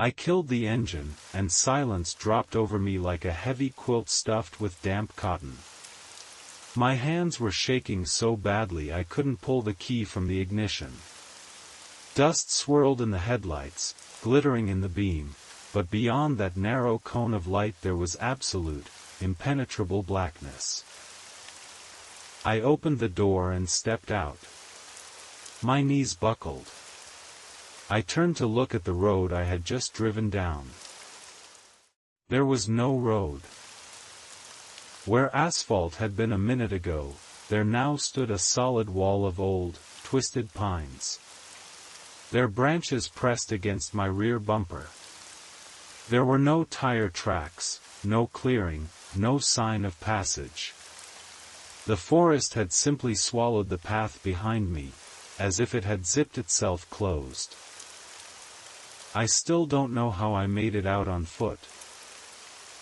I killed the engine, and silence dropped over me like a heavy quilt stuffed with damp cotton. My hands were shaking so badly I couldn't pull the key from the ignition. Dust swirled in the headlights, glittering in the beam, but beyond that narrow cone of light there was absolute, impenetrable blackness. I opened the door and stepped out. My knees buckled. I turned to look at the road I had just driven down. There was no road. Where asphalt had been a minute ago, there now stood a solid wall of old, twisted pines. Their branches pressed against my rear bumper. There were no tire tracks, no clearing, no sign of passage. The forest had simply swallowed the path behind me, as if it had zipped itself closed. I still don't know how I made it out on foot.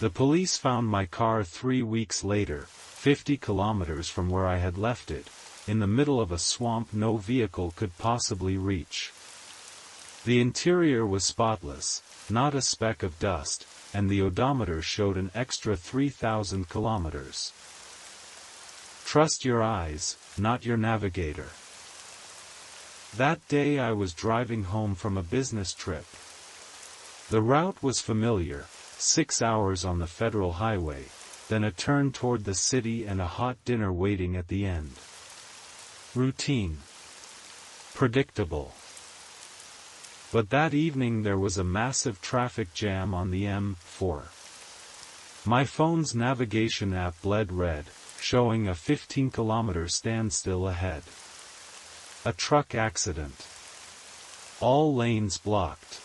The police found my car 3 weeks later, 50 kilometers from where I had left it, in the middle of a swamp no vehicle could possibly reach. The interior was spotless, not a speck of dust, and the odometer showed an extra 3,000 kilometers. Trust your eyes, not your navigator. That day I was driving home from a business trip. The route was familiar, 6 hours on the federal highway, then a turn toward the city and a hot dinner waiting at the end. Routine. Predictable. But that evening there was a massive traffic jam on the M4. My phone's navigation app bled red, showing a 15-kilometer standstill ahead. A truck accident. All lanes blocked.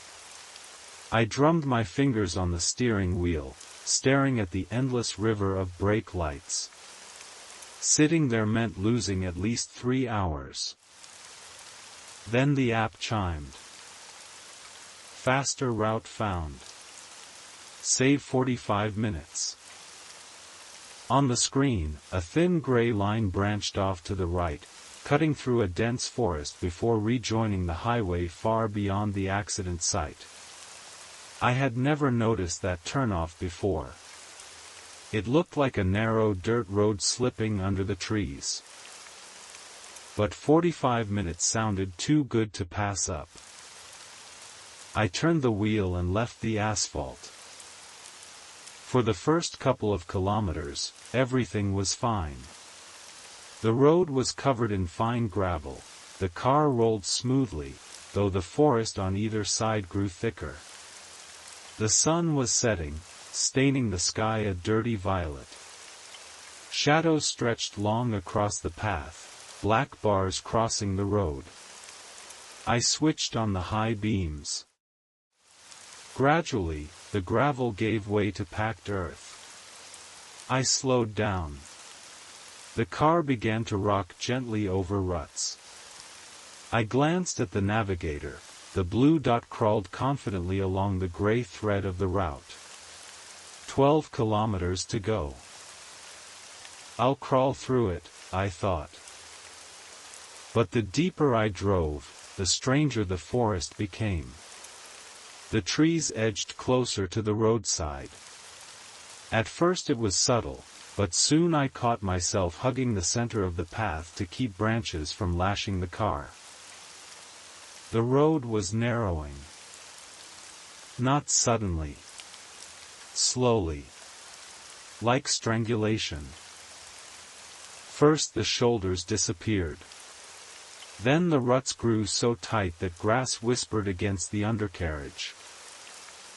I drummed my fingers on the steering wheel, staring at the endless river of brake lights. Sitting there meant losing at least 3 hours. Then the app chimed. Faster route found. Save 45 minutes. On the screen, a thin gray line branched off to the right, cutting through a dense forest before rejoining the highway far beyond the accident site. I had never noticed that turnoff before. It looked like a narrow dirt road slipping under the trees. But 45 minutes sounded too good to pass up. I turned the wheel and left the asphalt. For the first couple of kilometers, everything was fine. The road was covered in fine gravel, the car rolled smoothly, though the forest on either side grew thicker. The sun was setting, staining the sky a dirty violet. Shadows stretched long across the path, black bars crossing the road. I switched on the high beams. Gradually, the gravel gave way to packed earth. I slowed down. The car began to rock gently over ruts. I glanced at the navigator. The blue dot crawled confidently along the gray thread of the route. 12 kilometers to go. I'll crawl through it, I thought. But the deeper I drove, the stranger the forest became. The trees edged closer to the roadside. At first it was subtle, but soon I caught myself hugging the center of the path to keep branches from lashing the car. The road was narrowing. Not suddenly. Slowly. Like strangulation. First the shoulders disappeared. Then the ruts grew so tight that grass whispered against the undercarriage.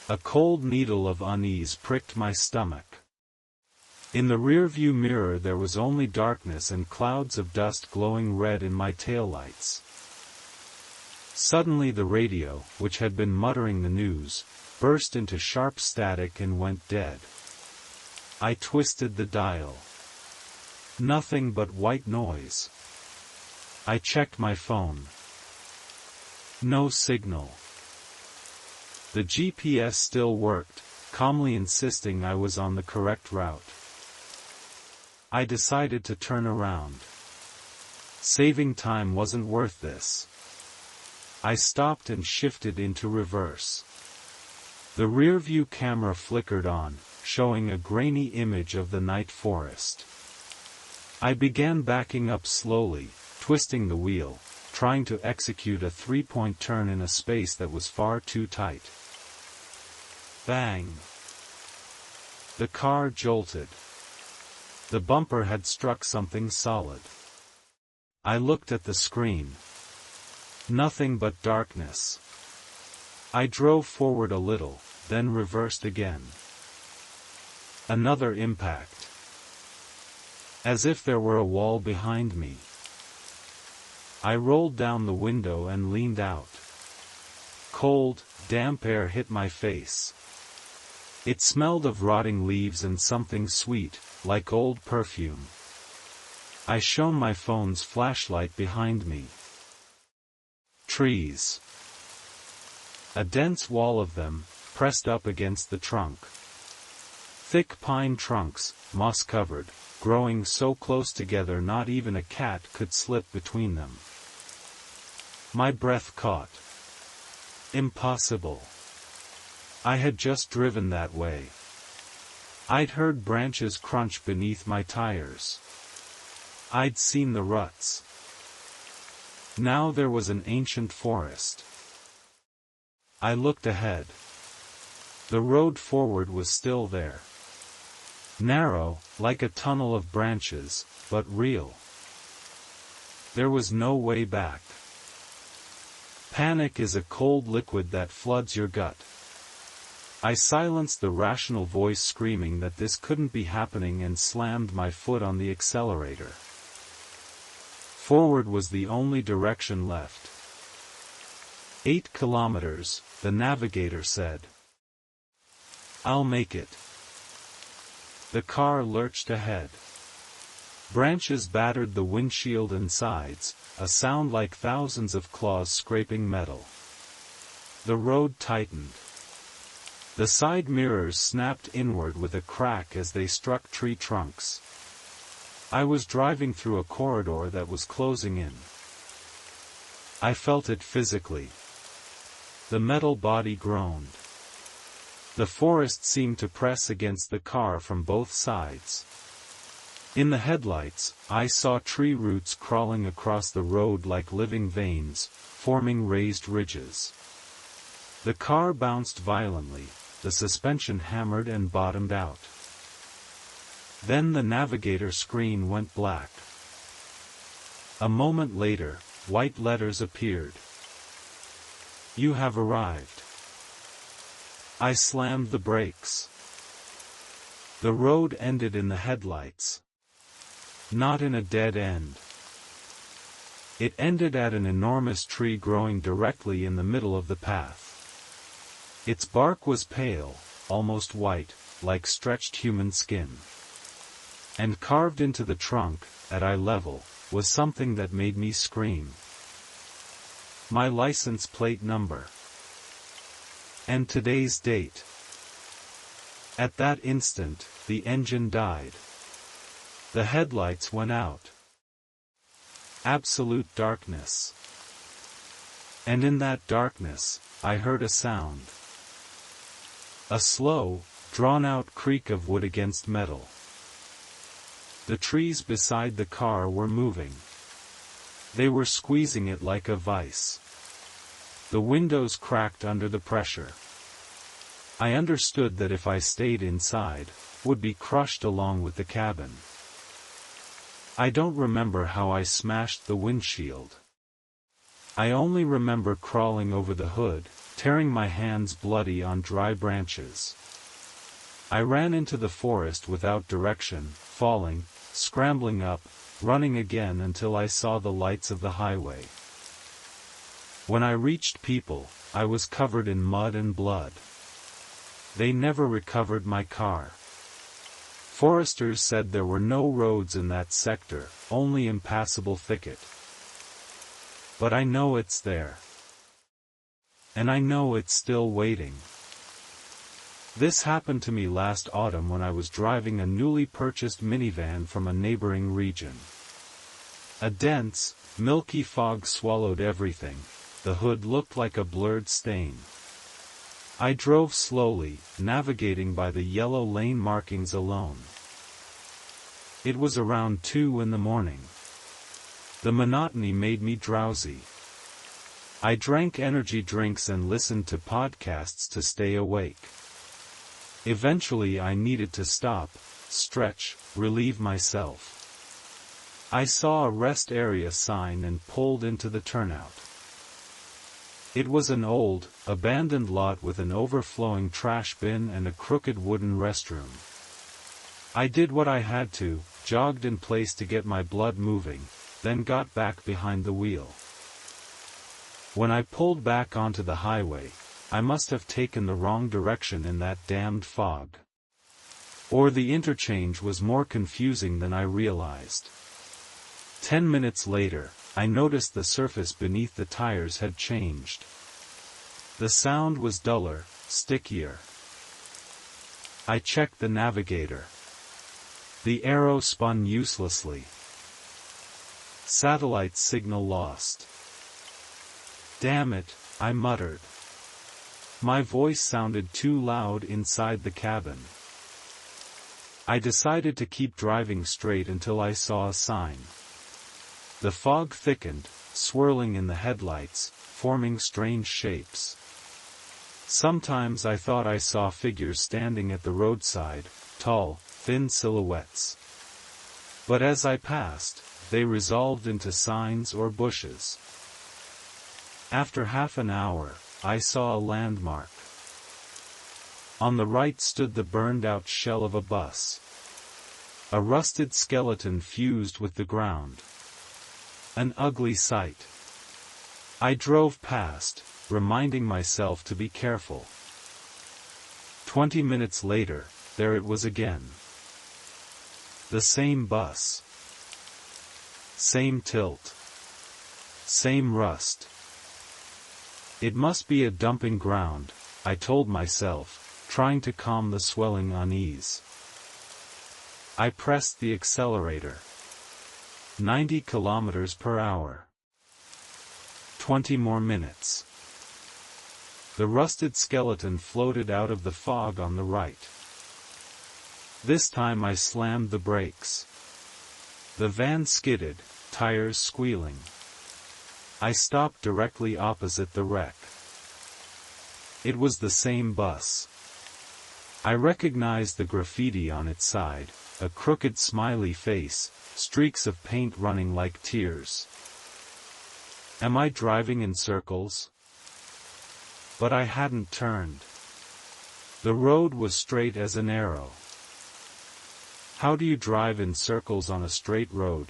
A cold needle of unease pricked my stomach. In the rearview mirror there was only darkness and clouds of dust glowing red in my taillights. Suddenly the radio, which had been muttering the news, burst into sharp static and went dead. I twisted the dial. Nothing but white noise. I checked my phone. No signal. The GPS still worked, calmly insisting I was on the correct route. I decided to turn around. Saving time wasn't worth this. I stopped and shifted into reverse. The rearview camera flickered on, showing a grainy image of the night forest. I began backing up slowly, twisting the wheel, trying to execute a three-point turn in a space that was far too tight. Bang! The car jolted. The bumper had struck something solid. I looked at the screen. Nothing but darkness. I drove forward a little, then reversed again. Another impact. As if there were a wall behind me. I rolled down the window and leaned out. Cold, damp air hit my face. It smelled of rotting leaves and something sweet, like old perfume. I shone my phone's flashlight behind me. Trees. A dense wall of them, pressed up against the trunk. Thick pine trunks, moss-covered, growing so close together not even a cat could slip between them. My breath caught. Impossible. I had just driven that way. I'd heard branches crunch beneath my tires. I'd seen the ruts. Now there was an ancient forest. I looked ahead. The road forward was still there. Narrow, like a tunnel of branches, but real. There was no way back. Panic is a cold liquid that floods your gut. I silenced the rational voice screaming that this couldn't be happening and slammed my foot on the accelerator. Forward was the only direction left. 8 kilometers, the navigator said. I'll make it. The car lurched ahead. Branches battered the windshield and sides, a sound like thousands of claws scraping metal. The road tightened. The side mirrors snapped inward with a crack as they struck tree trunks. I was driving through a corridor that was closing in. I felt it physically. The metal body groaned. The forest seemed to press against the car from both sides. In the headlights, I saw tree roots crawling across the road like living veins, forming raised ridges. The car bounced violently, the suspension hammered and bottomed out. Then the navigator screen went black. A moment later, white letters appeared. You have arrived. I slammed the brakes. The road ended in the headlights. Not in a dead end. It ended at an enormous tree growing directly in the middle of the path. Its bark was pale, almost white, like stretched human skin. And carved into the trunk, at eye level, was something that made me scream. My license plate number. And today's date. At that instant, the engine died. The headlights went out. Absolute darkness. And in that darkness, I heard a sound. A slow, drawn-out creak of wood against metal. The trees beside the car were moving. They were squeezing it like a vice. The windows cracked under the pressure. I understood that if I stayed inside, would be crushed along with the cabin. I don't remember how I smashed the windshield. I only remember crawling over the hood, tearing my hands bloody on dry branches. I ran into the forest without direction, falling, scrambling up, running again until I saw the lights of the highway. When I reached people, I was covered in mud and blood. They never recovered my car. Foresters said there were no roads in that sector, only impassable thicket. But I know it's there. And I know it's still waiting. This happened to me last autumn when I was driving a newly purchased minivan from a neighboring region. A dense, milky fog swallowed everything. The hood looked like a blurred stain. I drove slowly, navigating by the yellow lane markings alone. It was around 2 in the morning. The monotony made me drowsy. I drank energy drinks and listened to podcasts to stay awake. Eventually I needed to stop, stretch, relieve myself. I saw a rest area sign and pulled into the turnout. It was an old, abandoned lot with an overflowing trash bin and a crooked wooden restroom. I did what I had to, jogged in place to get my blood moving, then got back behind the wheel. When I pulled back onto the highway, I must have taken the wrong direction in that damned fog. Or the interchange was more confusing than I realized. 10 minutes later, I noticed the surface beneath the tires had changed. The sound was duller, stickier. I checked the navigator. The arrow spun uselessly. Satellite signal lost. Damn it, I muttered. My voice sounded too loud inside the cabin. I decided to keep driving straight until I saw a sign. The fog thickened, swirling in the headlights, forming strange shapes. Sometimes I thought I saw figures standing at the roadside, tall, thin silhouettes. But as I passed, they resolved into signs or bushes. After half an hour, I saw a landmark. On the right stood the burned-out shell of a bus. A rusted skeleton fused with the ground. An ugly sight. I drove past, reminding myself to be careful. 20 minutes later, there it was again. The same bus. Same tilt. Same rust. It must be a dumping ground, I told myself, trying to calm the swelling unease. I pressed the accelerator. 90 kilometers per hour. 20 more minutes. The rusted skeleton floated out of the fog on the right. This time I slammed the brakes. The van skidded, tires squealing. I stopped directly opposite the wreck. It was the same bus. I recognized the graffiti on its side, a crooked smiley face, streaks of paint running like tears. Am I driving in circles? But I hadn't turned. The road was straight as an arrow. How do you drive in circles on a straight road?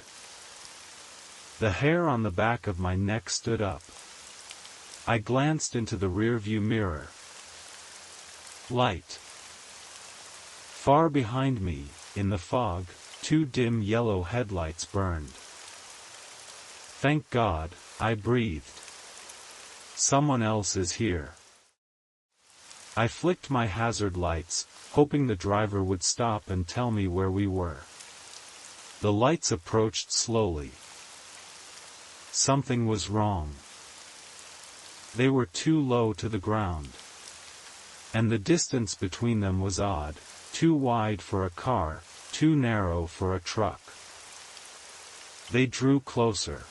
The hair on the back of my neck stood up. I glanced into the rearview mirror. Light. Far behind me, in the fog, 2 dim yellow headlights burned. Thank God, I breathed. Someone else is here. I flicked my hazard lights, hoping the driver would stop and tell me where we were. The lights approached slowly. Something was wrong. They were too low to the ground. And the distance between them was odd, too wide for a car, too narrow for a truck. They drew closer.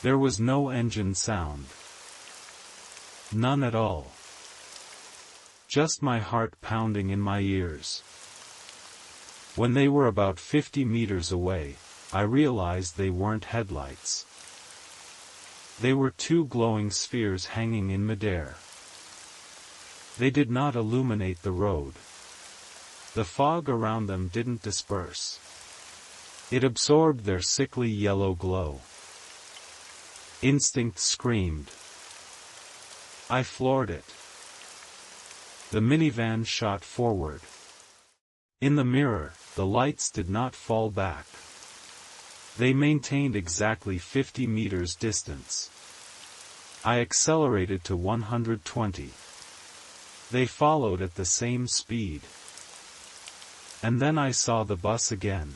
There was no engine sound. None at all. Just my heart pounding in my ears. When they were about 50 meters away, I realized they weren't headlights. They were 2 glowing spheres hanging in midair. They did not illuminate the road. The fog around them didn't disperse. It absorbed their sickly yellow glow. Instinct screamed. I floored it. The minivan shot forward. In the mirror, the lights did not fall back. They maintained exactly 50 meters distance. I accelerated to 120. They followed at the same speed. And then I saw the bus again.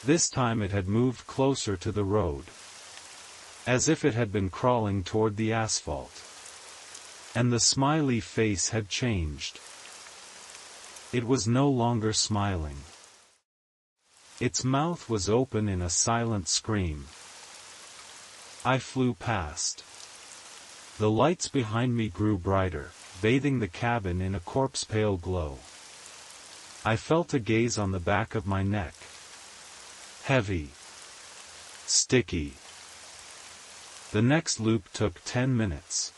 This time it had moved closer to the road. As if it had been crawling toward the asphalt. And the smiley face had changed. It was no longer smiling. Its mouth was open in a silent scream. I flew past. The lights behind me grew brighter, bathing the cabin in a corpse-pale glow. I felt a gaze on the back of my neck. Heavy. Sticky. The next loop took 10 minutes.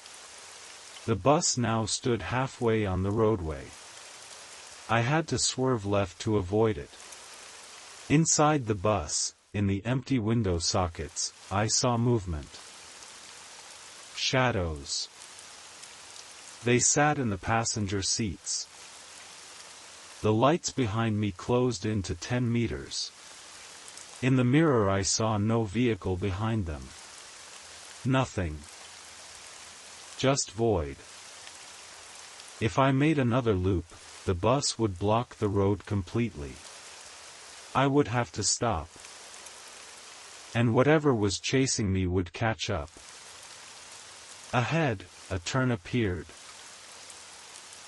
The bus now stood halfway on the roadway. I had to swerve left to avoid it. Inside the bus, in the empty window sockets, I saw movement. Shadows. They sat in the passenger seats. The lights behind me closed into 10 meters. In the mirror I saw no vehicle behind them. Nothing. Just void. If I made another loop, the bus would block the road completely. I would have to stop. And whatever was chasing me would catch up. Ahead, a turn appeared.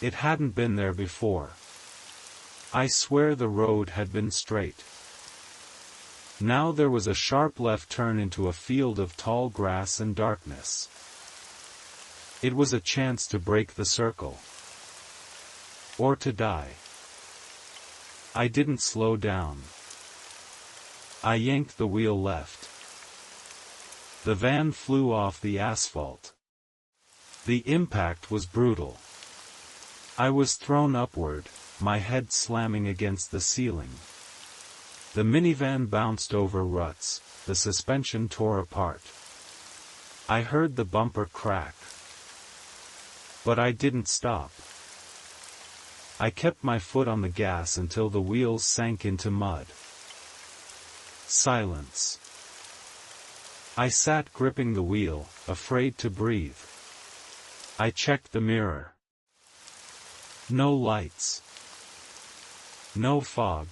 It hadn't been there before. I swear the road had been straight. Now there was a sharp left turn into a field of tall grass and darkness. It was a chance to break the circle. Or to die. I didn't slow down. I yanked the wheel left. The van flew off the asphalt. The impact was brutal. I was thrown upward, my head slamming against the ceiling. The minivan bounced over ruts, the suspension tore apart. I heard the bumper crack. But I didn't stop. I kept my foot on the gas until the wheels sank into mud. Silence. I sat gripping the wheel, afraid to breathe. I checked the mirror. No lights. No fog.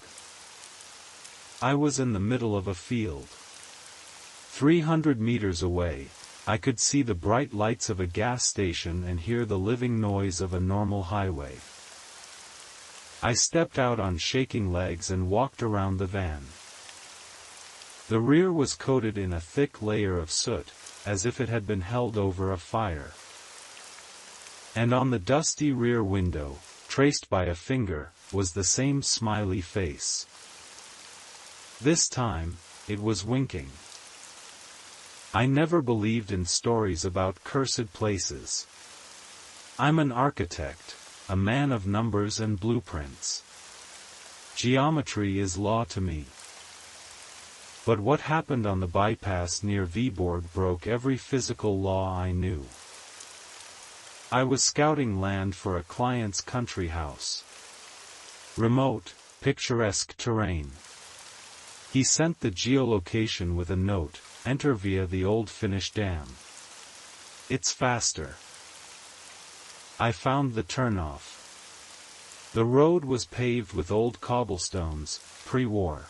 I was in the middle of a field. 300 meters away, I could see the bright lights of a gas station and hear the living noise of a normal highway. I stepped out on shaking legs and walked around the van. The rear was coated in a thick layer of soot, as if it had been held over a fire. And on the dusty rear window, traced by a finger, was the same smiley face. This time, it was winking. I never believed in stories about cursed places. I'm an architect, a man of numbers and blueprints. Geometry is law to me. But what happened on the bypass near Viborg broke every physical law I knew. I was scouting land for a client's country house. Remote, picturesque terrain. He sent the geolocation with a note, enter via the old Finnish dam. It's faster. I found the turnoff. The road was paved with old cobblestones, pre-war.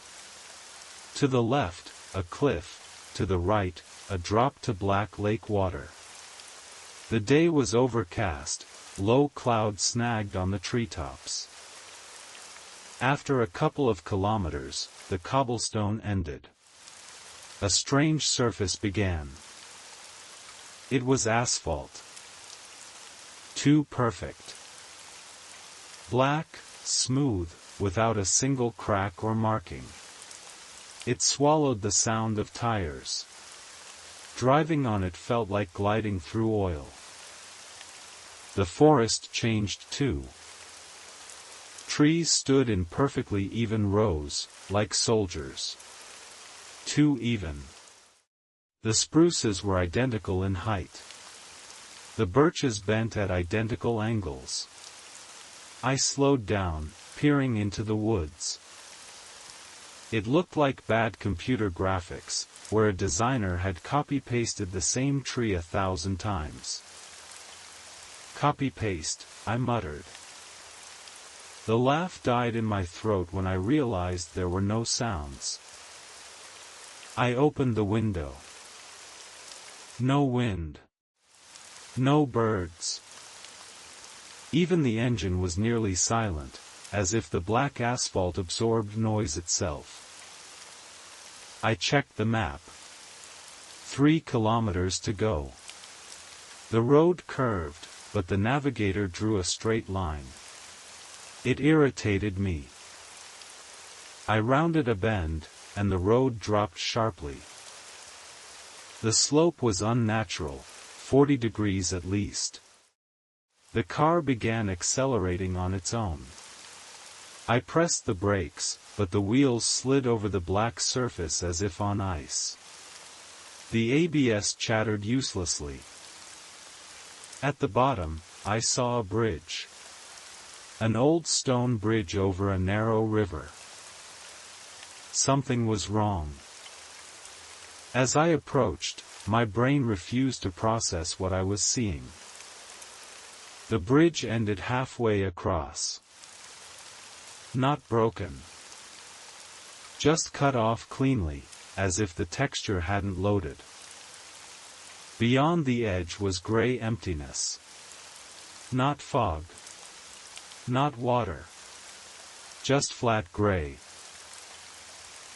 To the left, a cliff, to the right, a drop to black lake water. The day was overcast, low clouds snagged on the treetops. After a couple of kilometers, the cobblestone ended. A strange surface began. It was asphalt. Too perfect. Black, smooth, without a single crack or marking. It swallowed the sound of tires. Driving on it felt like gliding through oil. The forest changed too. Trees stood in perfectly even rows, like soldiers. Too even. The spruces were identical in height. The birches bent at identical angles. I slowed down, peering into the woods. It looked like bad computer graphics, where a designer had copy-pasted the same tree 1,000 times. Copy-paste, I muttered. The laugh died in my throat when I realized there were no sounds. I opened the window. No wind. No birds. Even the engine was nearly silent, as if the black asphalt absorbed noise itself. I checked the map. 3 kilometers to go. The road curved, but the navigator drew a straight line. It irritated me. I rounded a bend, and the road dropped sharply. The slope was unnatural, 40 degrees at least. The car began accelerating on its own. I pressed the brakes, but the wheels slid over the black surface as if on ice. The ABS chattered uselessly. At the bottom, I saw a bridge. An old stone bridge over a narrow river. Something was wrong. As I approached, my brain refused to process what I was seeing. The bridge ended halfway across. Not broken. Just cut off cleanly, as if the texture hadn't loaded. Beyond the edge was gray emptiness. Not fog. Not water. Just flat gray.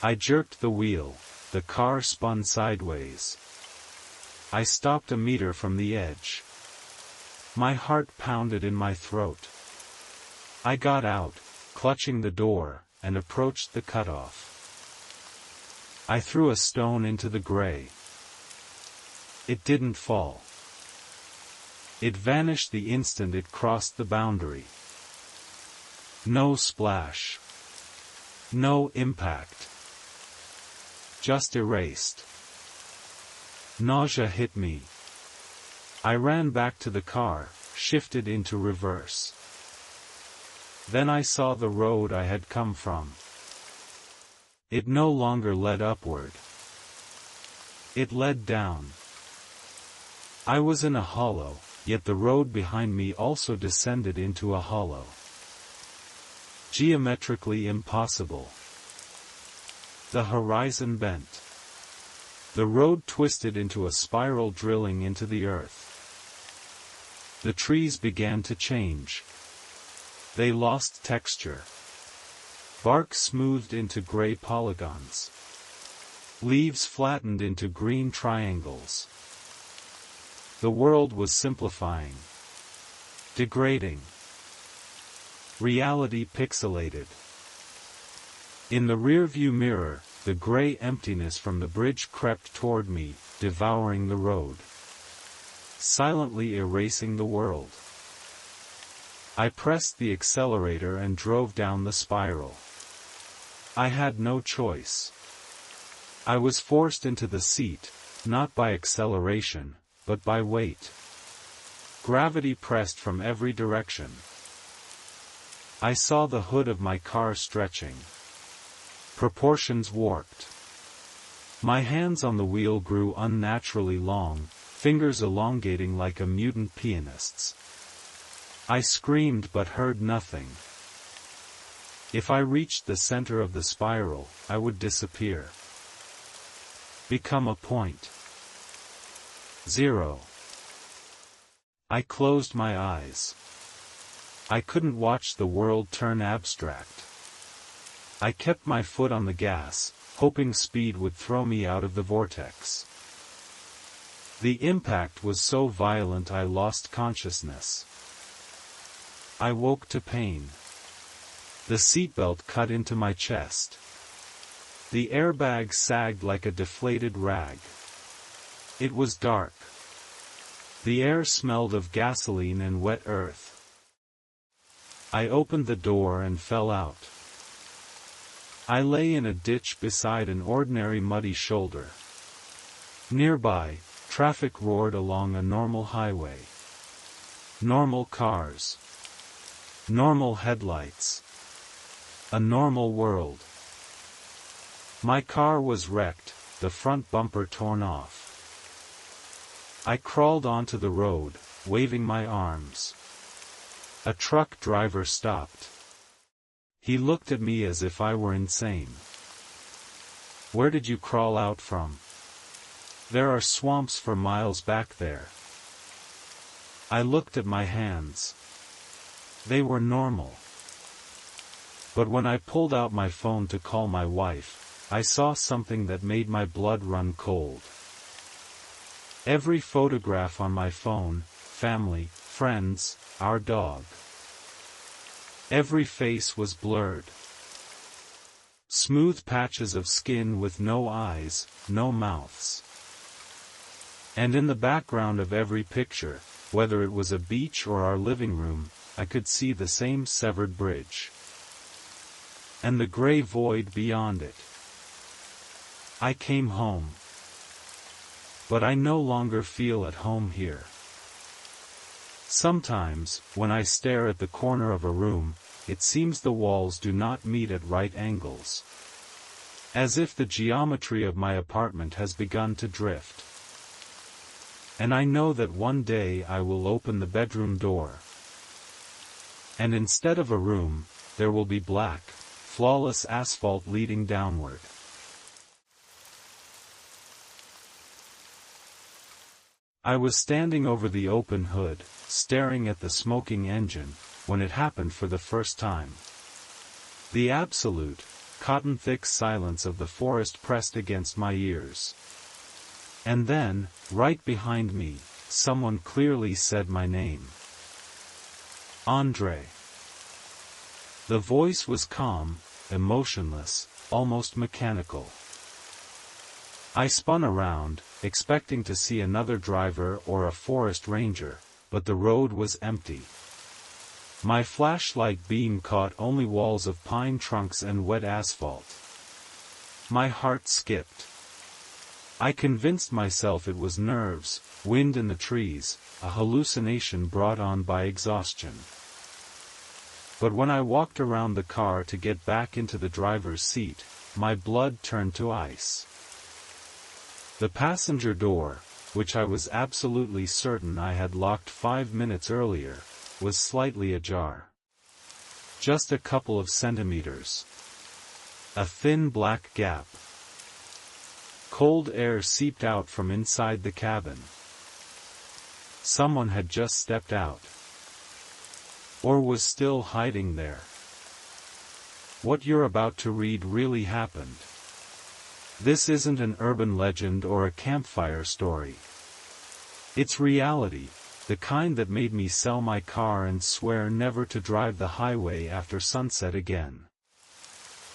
I jerked the wheel, the car spun sideways. I stopped a meter from the edge. My heart pounded in my throat. I got out, clutching the door, and approached the cutoff. I threw a stone into the gray. It didn't fall. It vanished the instant it crossed the boundary. No splash. No impact. Just erased. Nausea hit me. I ran back to the car, shifted into reverse. Then I saw the road I had come from. It no longer led upward. It led down. I was in a hollow, yet the road behind me also descended into a hollow. Geometrically impossible. The horizon bent. The road twisted into a spiral drilling into the earth. The trees began to change. They lost texture. Bark smoothed into gray polygons. Leaves flattened into green triangles. The world was simplifying. Degrading. Reality pixelated. In the rearview mirror, the gray emptiness from the bridge crept toward me, devouring the road. Silently erasing the world. I pressed the accelerator and drove down the spiral. I had no choice. I was forced into the seat, not by acceleration, but by weight. Gravity pressed from every direction. I saw the hood of my car stretching. Proportions warped. My hands on the wheel grew unnaturally long, fingers elongating like a mutant pianist's. I screamed but heard nothing. If I reached the center of the spiral, I would disappear. Become a point. 0. I closed my eyes. I couldn't watch the world turn abstract. I kept my foot on the gas, hoping speed would throw me out of the vortex. The impact was so violent I lost consciousness. I woke to pain. The seatbelt cut into my chest. The airbag sagged like a deflated rag. It was dark. The air smelled of gasoline and wet earth. I opened the door and fell out. I lay in a ditch beside an ordinary muddy shoulder. Nearby, traffic roared along a normal highway. Normal cars. Normal headlights. A normal world. My car was wrecked, the front bumper torn off. I crawled onto the road, waving my arms. A truck driver stopped. He looked at me as if I were insane. Where did you crawl out from? There are swamps for miles back there. I looked at my hands. They were normal. But when I pulled out my phone to call my wife, I saw something that made my blood run cold. Every photograph on my phone, family, friends, our dog. Every face was blurred. Smooth patches of skin with no eyes, no mouths. And in the background of every picture, whether it was a beach or our living room, I could see the same severed bridge. And the gray void beyond it. I came home. But I no longer feel at home here. Sometimes, when I stare at the corner of a room, it seems the walls do not meet at right angles. As if the geometry of my apartment has begun to drift. And I know that one day I will open the bedroom door. And instead of a room, there will be black, flawless asphalt leading downward. I was standing over the open hood, staring at the smoking engine, when it happened for the first time. The absolute, cotton-thick silence of the forest pressed against my ears. And then, right behind me, someone clearly said my name. Andre. The voice was calm, emotionless, almost mechanical. I spun around, expecting to see another driver or a forest ranger, but the road was empty. My flashlight beam caught only walls of pine trunks and wet asphalt. My heart skipped. I convinced myself it was nerves, wind in the trees, a hallucination brought on by exhaustion. But when I walked around the car to get back into the driver's seat, my blood turned to ice. The passenger door, which I was absolutely certain I had locked 5 minutes earlier, was slightly ajar. Just a couple of centimeters. A thin black gap. Cold air seeped out from inside the cabin. Someone had just stepped out. Or was still hiding there. What you're about to read really happened. This isn't an urban legend or a campfire story. It's reality, the kind that made me sell my car and swear never to drive the highway after sunset again.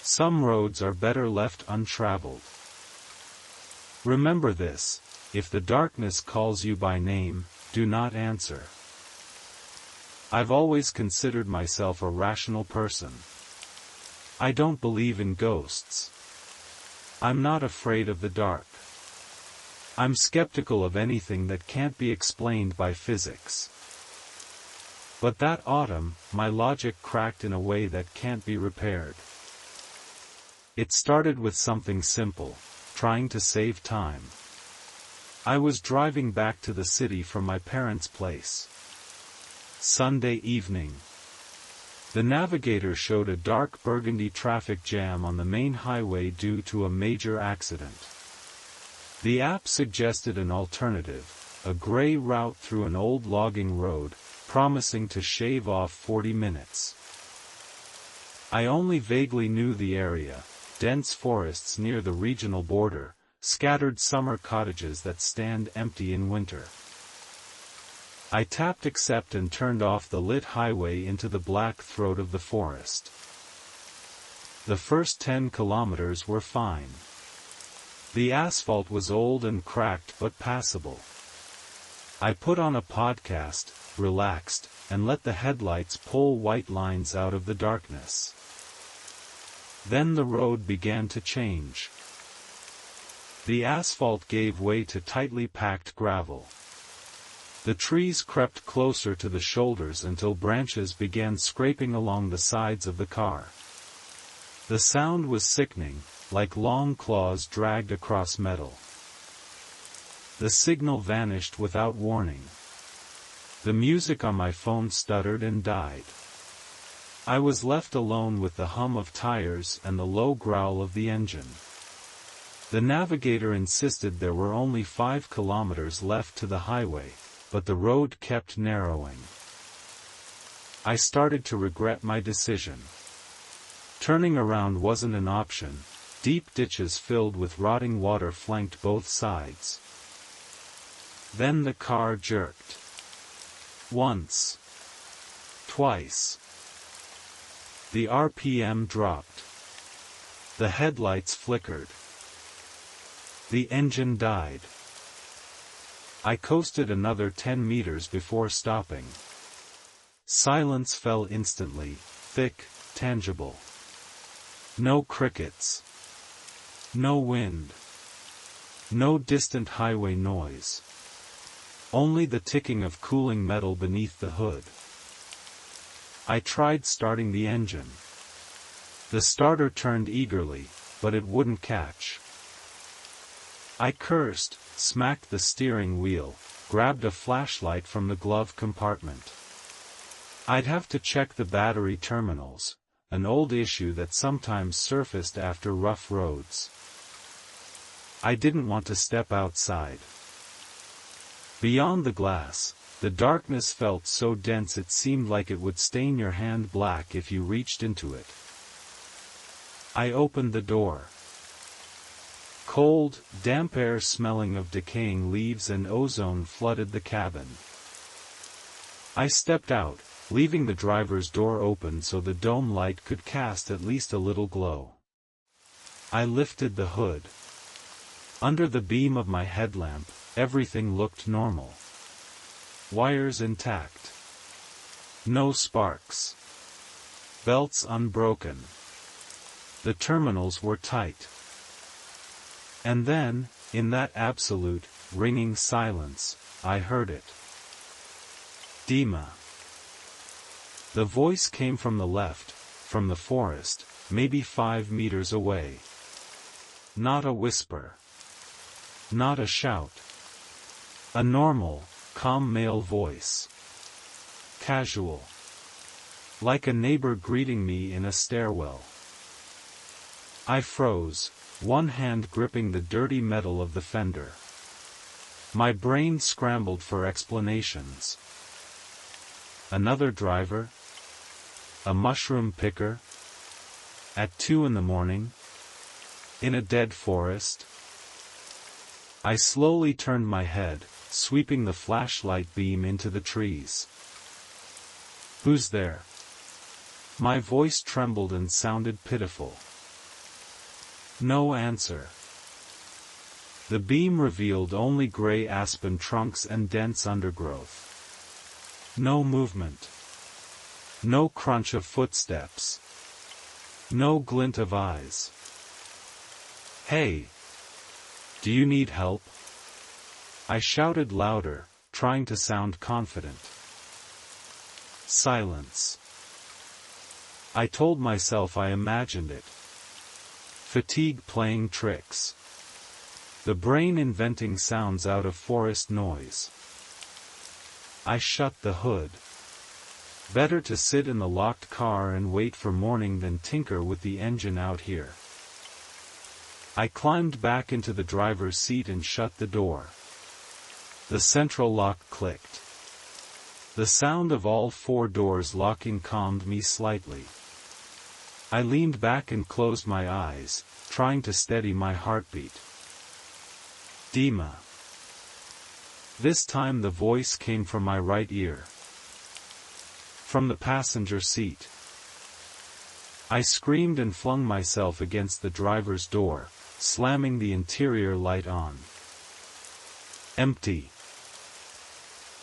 Some roads are better left untraveled. Remember this: if the darkness calls you by name, do not answer. I've always considered myself a rational person. I don't believe in ghosts. I'm not afraid of the dark. I'm skeptical of anything that can't be explained by physics. But that autumn, my logic cracked in a way that can't be repaired. It started with something simple, trying to save time. I was driving back to the city from my parents' place. Sunday evening. The navigator showed a dark burgundy traffic jam on the main highway due to a major accident. The app suggested an alternative, a gray route through an old logging road, promising to shave off 40 minutes. I only vaguely knew the area: dense forests near the regional border, scattered summer cottages that stand empty in winter. I tapped accept and turned off the lit highway into the black throat of the forest. The first 10 kilometers were fine. The asphalt was old and cracked but passable. I put on a podcast, relaxed, and let the headlights pull white lines out of the darkness. Then the road began to change. The asphalt gave way to tightly packed gravel. The trees crept closer to the shoulders until branches began scraping along the sides of the car. The sound was sickening, like long claws dragged across metal. The signal vanished without warning. The music on my phone stuttered and died. I was left alone with the hum of tires and the low growl of the engine. The navigator insisted there were only 5 kilometers left to the highway, but the road kept narrowing. I started to regret my decision. Turning around wasn't an option. Deep ditches filled with rotting water flanked both sides. Then the car jerked. Once. Twice. The RPM dropped. The headlights flickered. The engine died. I coasted another 10 meters before stopping. Silence fell instantly, thick, tangible. No crickets. No wind. No distant highway noise. Only the ticking of cooling metal beneath the hood. I tried starting the engine. The starter turned eagerly, but it wouldn't catch. I cursed, smacked the steering wheel, grabbed a flashlight from the glove compartment. I'd have to check the battery terminals, an old issue that sometimes surfaced after rough roads. I didn't want to step outside. Beyond the glass, the darkness felt so dense it seemed like it would stain your hand black if you reached into it. I opened the door. Cold, damp air smelling of decaying leaves and ozone flooded the cabin. I stepped out, leaving the driver's door open so the dome light could cast at least a little glow. I lifted the hood. Under the beam of my headlamp, everything looked normal. Wires intact. No sparks. Belts unbroken. The terminals were tight. And then, in that absolute, ringing silence, I heard it. Dima. The voice came from the left, from the forest, maybe 5 meters away. Not a whisper. Not a shout. A normal, calm male voice. Casual. Like a neighbor greeting me in a stairwell. I froze, one hand gripping the dirty metal of the fender. My brain scrambled for explanations. Another driver? A mushroom picker? At 2 in the morning? In a dead forest? I slowly turned my head, sweeping the flashlight beam into the trees. Who's there? My voice trembled and sounded pitiful. No answer. The beam revealed only gray aspen trunks and dense undergrowth. No movement. No crunch of footsteps. No glint of eyes. Hey! Do you need help? I shouted louder, trying to sound confident. Silence. I told myself I imagined it. Fatigue playing tricks. The brain inventing sounds out of forest noise. I shut the hood. Better to sit in the locked car and wait for morning than tinker with the engine out here. I climbed back into the driver's seat and shut the door. The central lock clicked. The sound of all 4 doors locking calmed me slightly. I leaned back and closed my eyes, trying to steady my heartbeat. Dima. This time the voice came from my right ear. From the passenger seat. I screamed and flung myself against the driver's door, slamming the interior light on. Empty.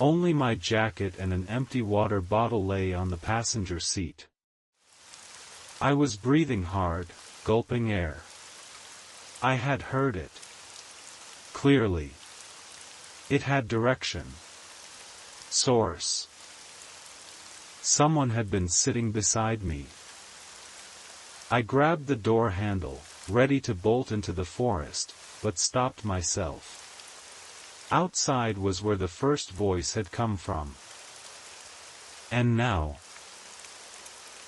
Only my jacket and an empty water bottle lay on the passenger seat. I was breathing hard, gulping air. I had heard it. Clearly. It had direction. Source. Someone had been sitting beside me. I grabbed the door handle, ready to bolt into the forest, but stopped myself. Outside was where the first voice had come from. And now.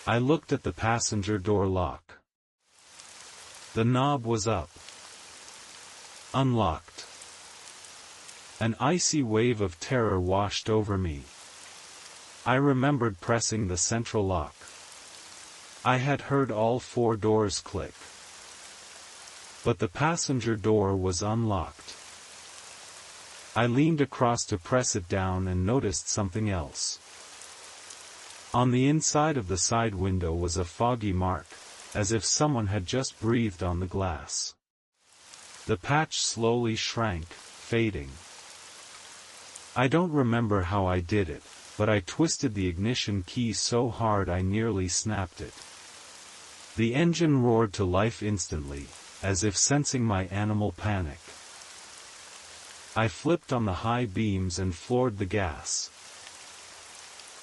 I looked at the passenger door lock. The knob was up. I remembered pressing the central lock. I had heard all 4 doors click. But the passenger door was unlocked. I leaned across to press it down and noticed something else. On the inside of the side window was a foggy mark, as if someone had just breathed on the glass. The patch slowly shrank, fading. I don't remember how I did it, but I twisted the ignition key so hard I nearly snapped it. The engine roared to life instantly, as if sensing my animal panic. I flipped on the high beams and floored the gas.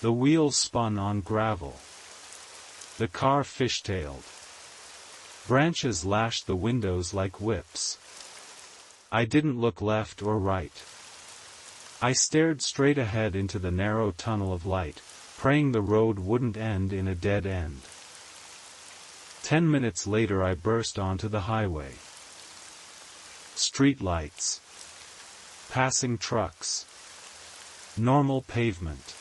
The wheels spun on gravel. The car fishtailed. Branches lashed the windows like whips. I didn't look left or right. I stared straight ahead into the narrow tunnel of light, praying the road wouldn't end in a dead end. 10 minutes later I burst onto the highway. Street lights. Passing trucks. Normal pavement.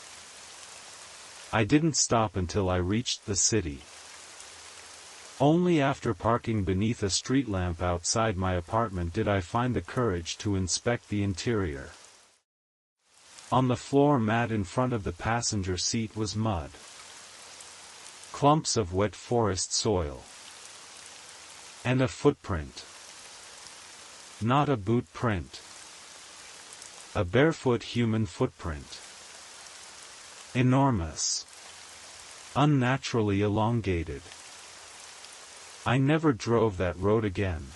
I didn't stop until I reached the city. Only after parking beneath a street lamp outside my apartment did I find the courage to inspect the interior. On the floor mat in front of the passenger seat was mud. Clumps of wet forest soil. And a footprint. Not a boot print. A barefoot human footprint. Enormous. Unnaturally elongated. I never drove that road again.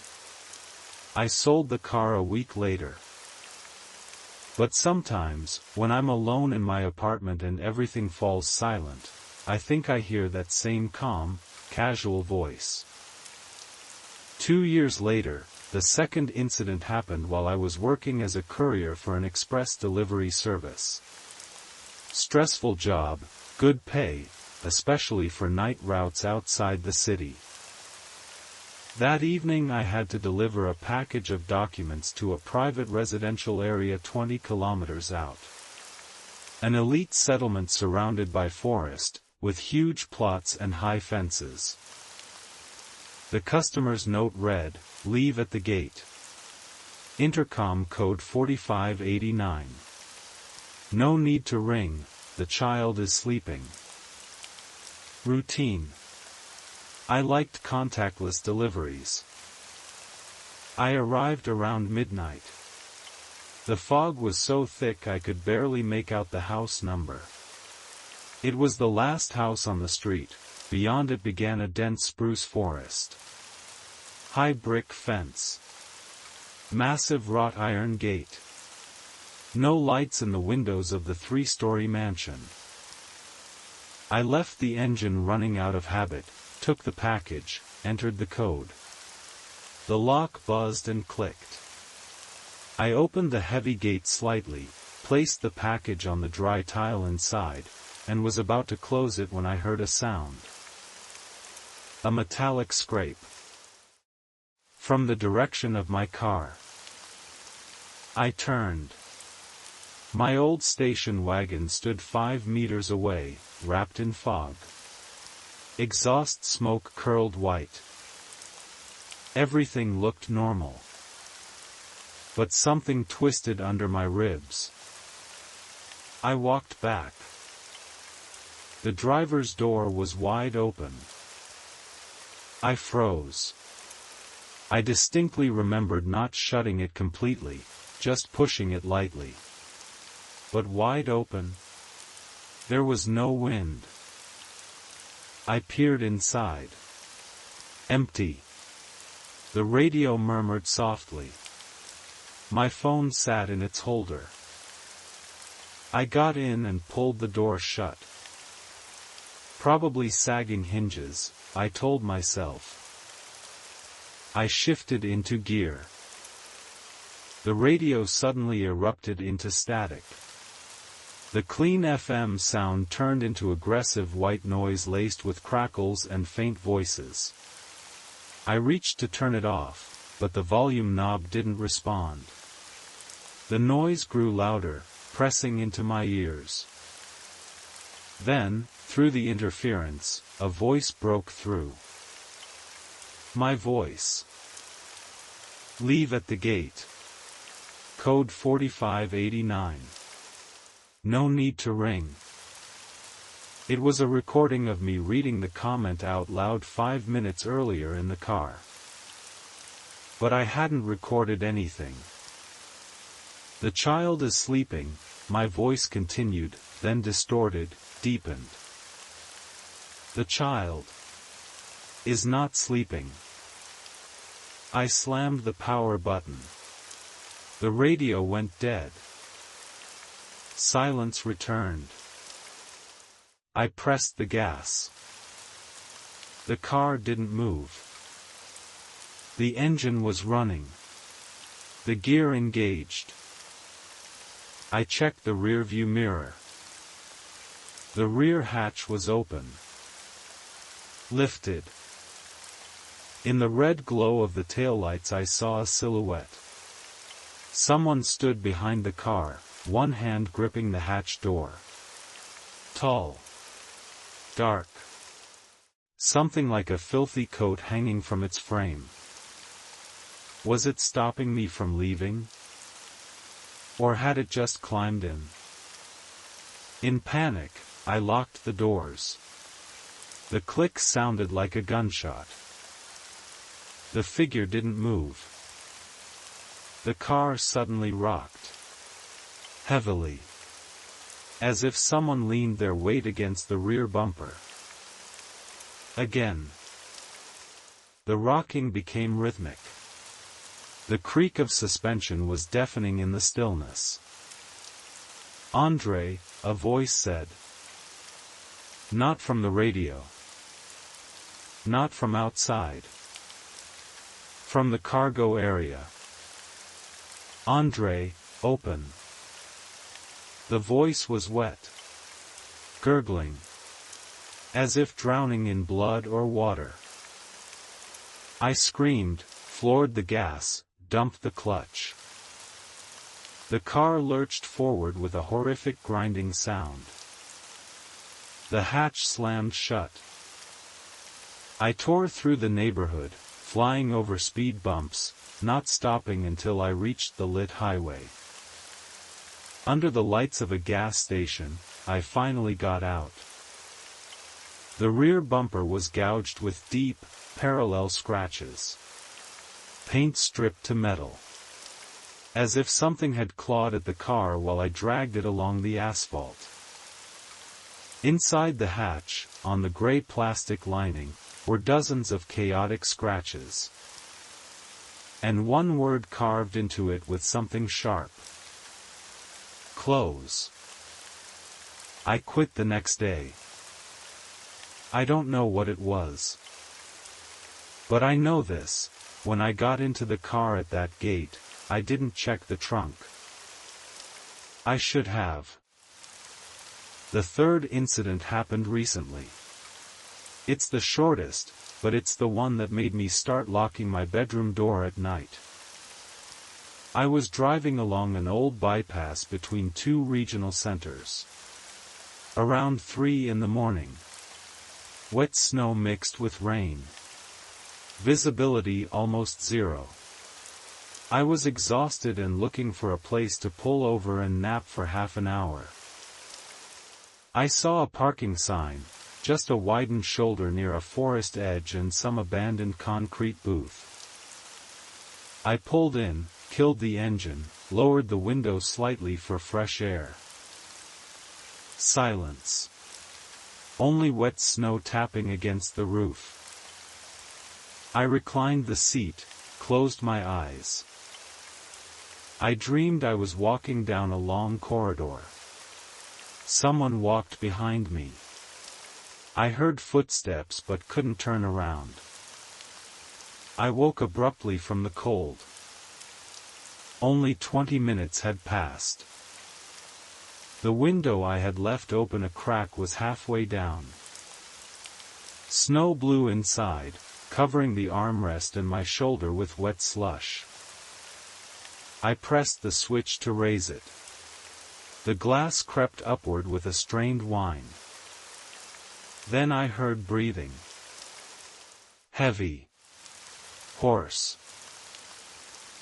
I sold the car a week later. But sometimes, when I'm alone in my apartment and everything falls silent, I think I hear that same calm, casual voice. 2 years later, the second incident happened while I was working as a courier for an express delivery service. Stressful job, good pay, especially for night routes outside the city. That evening I had to deliver a package of documents to a private residential area 20 kilometers out. An elite settlement surrounded by forest, with huge plots and high fences. The customer's note read, "Leave at the gate. Intercom code 4589. No need to ring, the child is sleeping." Routine. I liked contactless deliveries. I arrived around midnight. The fog was so thick I could barely make out the house number. It was the last house on the street. Beyond it began a dense spruce forest. High brick fence. Massive wrought iron gate. No lights in the windows of the 3-story mansion. I left the engine running out of habit, took the package, entered the code. The lock buzzed and clicked. I opened the heavy gate slightly, placed the package on the dry tile inside, and was about to close it when I heard a sound. A metallic scrape. From the direction of my car. I turned. My old station wagon stood 5 meters away, wrapped in fog. Exhaust smoke curled white. Everything looked normal. But something twisted under my ribs. I walked back. The driver's door was wide open. I froze. I distinctly remembered not shutting it completely, just pushing it lightly. But wide open. There was no wind. I peered inside. Empty. The radio murmured softly. My phone sat in its holder. I got in and pulled the door shut. Probably sagging hinges, I told myself. I shifted into gear. The radio suddenly erupted into static. The clean FM sound turned into aggressive white noise laced with crackles and faint voices. I reached to turn it off, but the volume knob didn't respond. The noise grew louder, pressing into my ears. Then, through the interference, a voice broke through. My voice. Leave at the gate. Code 4589. No need to ring. It was a recording of me reading the comment out loud 5 minutes earlier in the car. But I hadn't recorded anything. The child is sleeping, my voice continued, then distorted, deepened. The child is not sleeping. I slammed the power button. The radio went dead. Silence returned. I pressed the gas. The car didn't move. The engine was running. The gear engaged. I checked the rearview mirror. The rear hatch was open. Lifted. In the red glow of the taillights I saw a silhouette. Someone stood behind the car, one hand gripping the hatch door. Tall. Dark. Something like a filthy coat hanging from its frame. Was it stopping me from leaving? Or had it just climbed in? In panic, I locked the doors. The click sounded like a gunshot. The figure didn't move. The car suddenly rocked. Heavily. As if someone leaned their weight against the rear bumper. Again. The rocking became rhythmic. The creak of suspension was deafening in the stillness. Andre, a voice said. Not from the radio. Not from outside. From the cargo area. Andre, open. The voice was wet. Gurgling. As if drowning in blood or water. I screamed, floored the gas, dumped the clutch. The car lurched forward with a horrific grinding sound. The hatch slammed shut. I tore through the neighborhood, flying over speed bumps, not stopping until I reached the lit highway. Under the lights of a gas station, I finally got out. The rear bumper was gouged with deep, parallel scratches. Paint stripped to metal. As if something had clawed at the car while I dragged it along the asphalt. Inside the hatch, on the gray plastic lining, were dozens of chaotic scratches. And one word carved into it with something sharp. Close. I quit the next day. I don't know what it was. But I know this, when I got into the car at that gate, I didn't check the trunk. I should have. The third incident happened recently. It's the shortest, but it's the one that made me start locking my bedroom door at night. I was driving along an old bypass between two regional centers. Around 3 in the morning. Wet snow mixed with rain. Visibility almost zero. I was exhausted and looking for a place to pull over and nap for half an hour. I saw a parking sign, just a widened shoulder near a forest edge and some abandoned concrete booth. I pulled in, killed the engine, lowered the window slightly for fresh air. Silence. Only wet snow tapping against the roof. I reclined the seat, closed my eyes. I dreamed I was walking down a long corridor. Someone walked behind me. I heard footsteps but couldn't turn around. I woke abruptly from the cold. Only 20 minutes had passed. The window I had left open a crack was halfway down. Snow blew inside, covering the armrest and my shoulder with wet slush. I pressed the switch to raise it. The glass crept upward with a strained whine. Then I heard breathing. Heavy. Hoarse.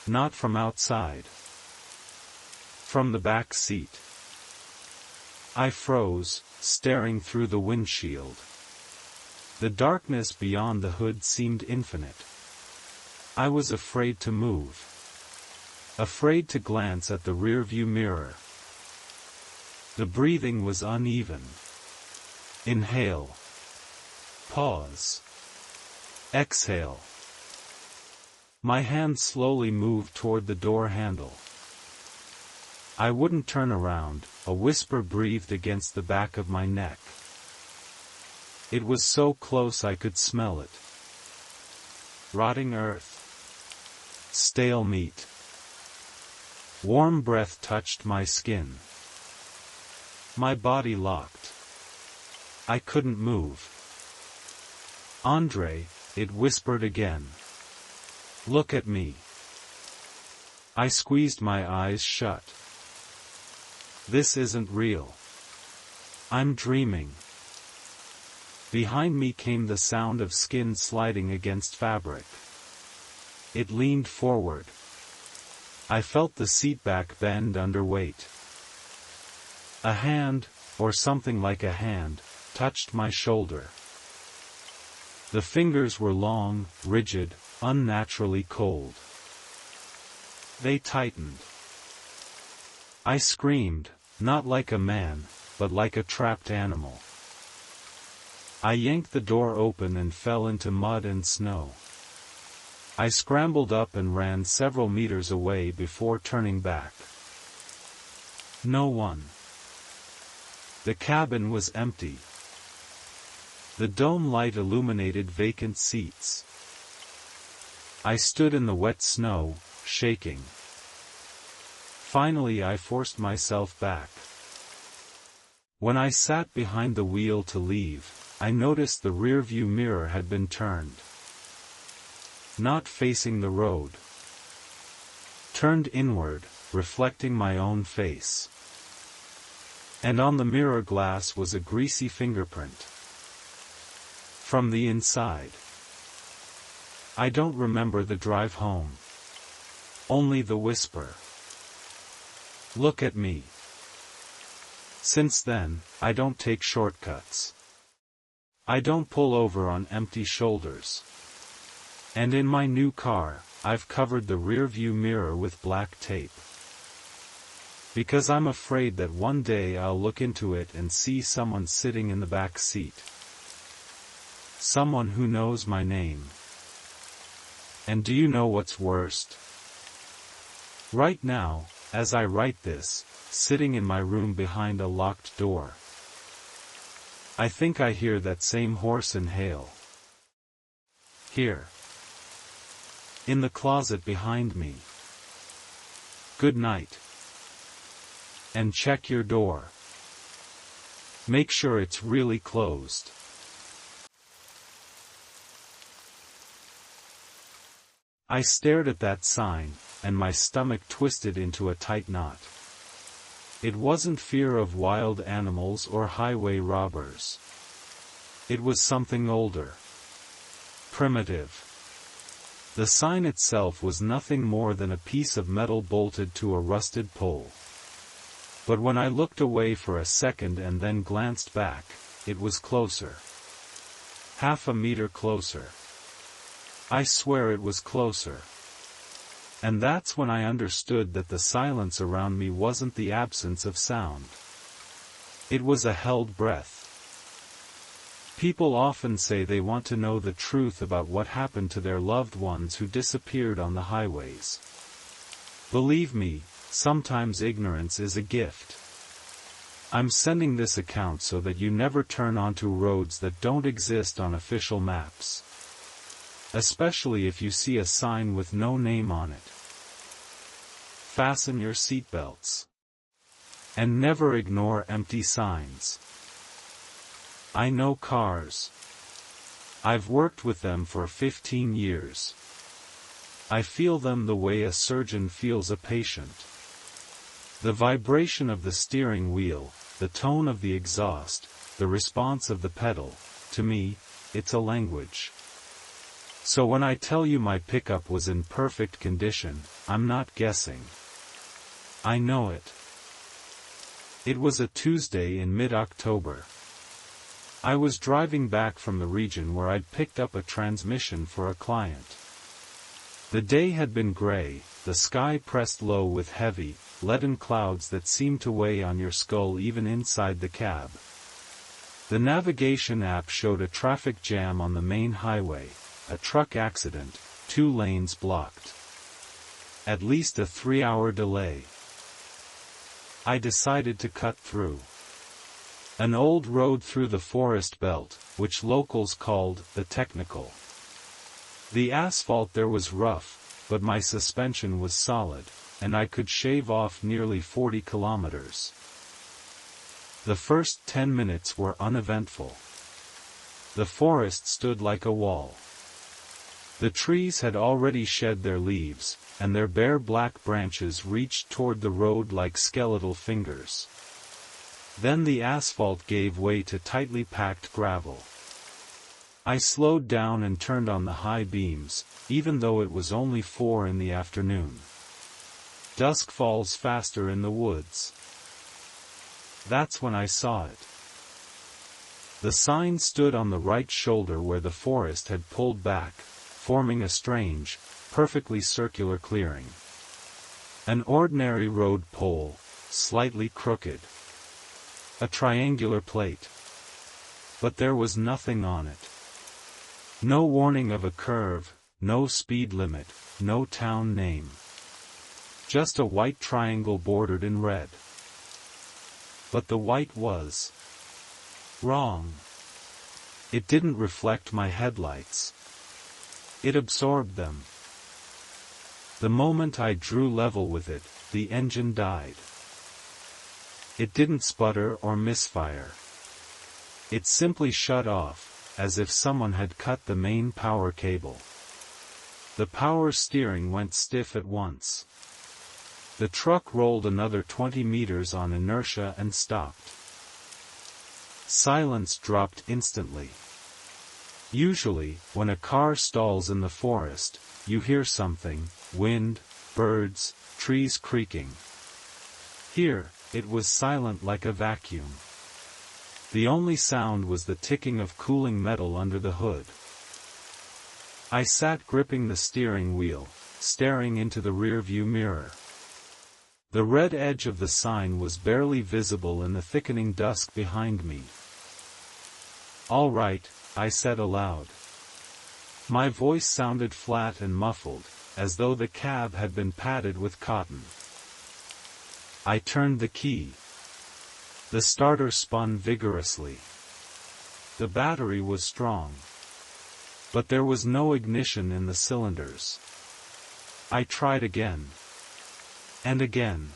Not from outside. From the back seat. I froze, staring through the windshield. The darkness beyond the hood seemed infinite. I was afraid to move. Afraid to glance at the rearview mirror. The breathing was uneven. Inhale. Pause. Exhale. My hand slowly moved toward the door handle. I wouldn't turn around, a whisper breathed against the back of my neck. It was so close I could smell it. Rotting earth. Stale meat. Warm breath touched my skin. My body locked. I couldn't move. Andre, it whispered again. Look at me. I squeezed my eyes shut. This isn't real. I'm dreaming. Behind me came the sound of skin sliding against fabric. It leaned forward. I felt the seatback bend under weight. A hand, or something like a hand, touched my shoulder. The fingers were long, rigid, unnaturally cold. They tightened. I screamed, not like a man, but like a trapped animal. I yanked the door open and fell into mud and snow. I scrambled up and ran several meters away before turning back. No one. The cabin was empty. The dome light illuminated vacant seats. I stood in the wet snow, shaking. Finally I forced myself back. When I sat behind the wheel to leave, I noticed the rearview mirror had been turned. Not facing the road. Turned inward, reflecting my own face. And on the mirror glass was a greasy fingerprint. From the inside. I don't remember the drive home. Only the whisper. Look at me. Since then, I don't take shortcuts. I don't pull over on empty shoulders. And in my new car, I've covered the rearview mirror with black tape. Because I'm afraid that one day I'll look into it and see someone sitting in the back seat. Someone who knows my name. And do you know what's worst? Right now, as I write this, sitting in my room behind a locked door, I think I hear that same horse inhale. Here. In the closet behind me. Good night. And check your door. Make sure it's really closed. I stared at that sign, and my stomach twisted into a tight knot. It wasn't fear of wild animals or highway robbers. It was something older. Primitive. The sign itself was nothing more than a piece of metal bolted to a rusted pole. But when I looked away for a second and then glanced back, it was closer. Half a meter closer. I swear it was closer. And that's when I understood that the silence around me wasn't the absence of sound. It was a held breath. People often say they want to know the truth about what happened to their loved ones who disappeared on the highways. Believe me, sometimes ignorance is a gift. I'm sending this account so that you never turn onto roads that don't exist on official maps. Especially if you see a sign with no name on it. Fasten your seatbelts. And never ignore empty signs. I know cars. I've worked with them for 15 years. I feel them the way a surgeon feels a patient. The vibration of the steering wheel, the tone of the exhaust, the response of the pedal, to me, it's a language. So when I tell you my pickup was in perfect condition, I'm not guessing. I know it. It was a Tuesday in mid-October. I was driving back from the region where I'd picked up a transmission for a client. The day had been gray, the sky pressed low with heavy, leaden clouds that seemed to weigh on your skull even inside the cab. The navigation app showed a traffic jam on the main highway, a truck accident, 2 lanes blocked. At least a 3-hour delay. I decided to cut through an old road through the forest belt, which locals called the Technical. The asphalt there was rough, but my suspension was solid, and I could shave off nearly 40 kilometers. The first 10 minutes were uneventful. The forest stood like a wall. The trees had already shed their leaves, and their bare black branches reached toward the road like skeletal fingers. Then the asphalt gave way to tightly packed gravel. I slowed down and turned on the high beams, even though it was only 4 in the afternoon. Dusk falls faster in the woods. That's when I saw it. The sign stood on the right shoulder where the forest had pulled back, forming a strange, perfectly circular clearing. An ordinary road pole, slightly crooked. A triangular plate. But there was nothing on it. No warning of a curve, no speed limit, no town name. Just a white triangle bordered in red. But the white was wrong. It didn't reflect my headlights. It absorbed them. The moment I drew level with it, the engine died. It didn't sputter or misfire. It simply shut off, as if someone had cut the main power cable. The power steering went stiff at once. The truck rolled another 20 meters on inertia and stopped. Silence dropped instantly. Usually, when a car stalls in the forest, you hear something: wind, birds, trees creaking. Here, it was silent like a vacuum. The only sound was the ticking of cooling metal under the hood. I sat gripping the steering wheel, staring into the rearview mirror. The red edge of the sign was barely visible in the thickening dusk behind me. "All right," I said aloud. My voice sounded flat and muffled, as though the cab had been padded with cotton. I turned the key. The starter spun vigorously. The battery was strong. But there was no ignition in the cylinders. I tried again. And again.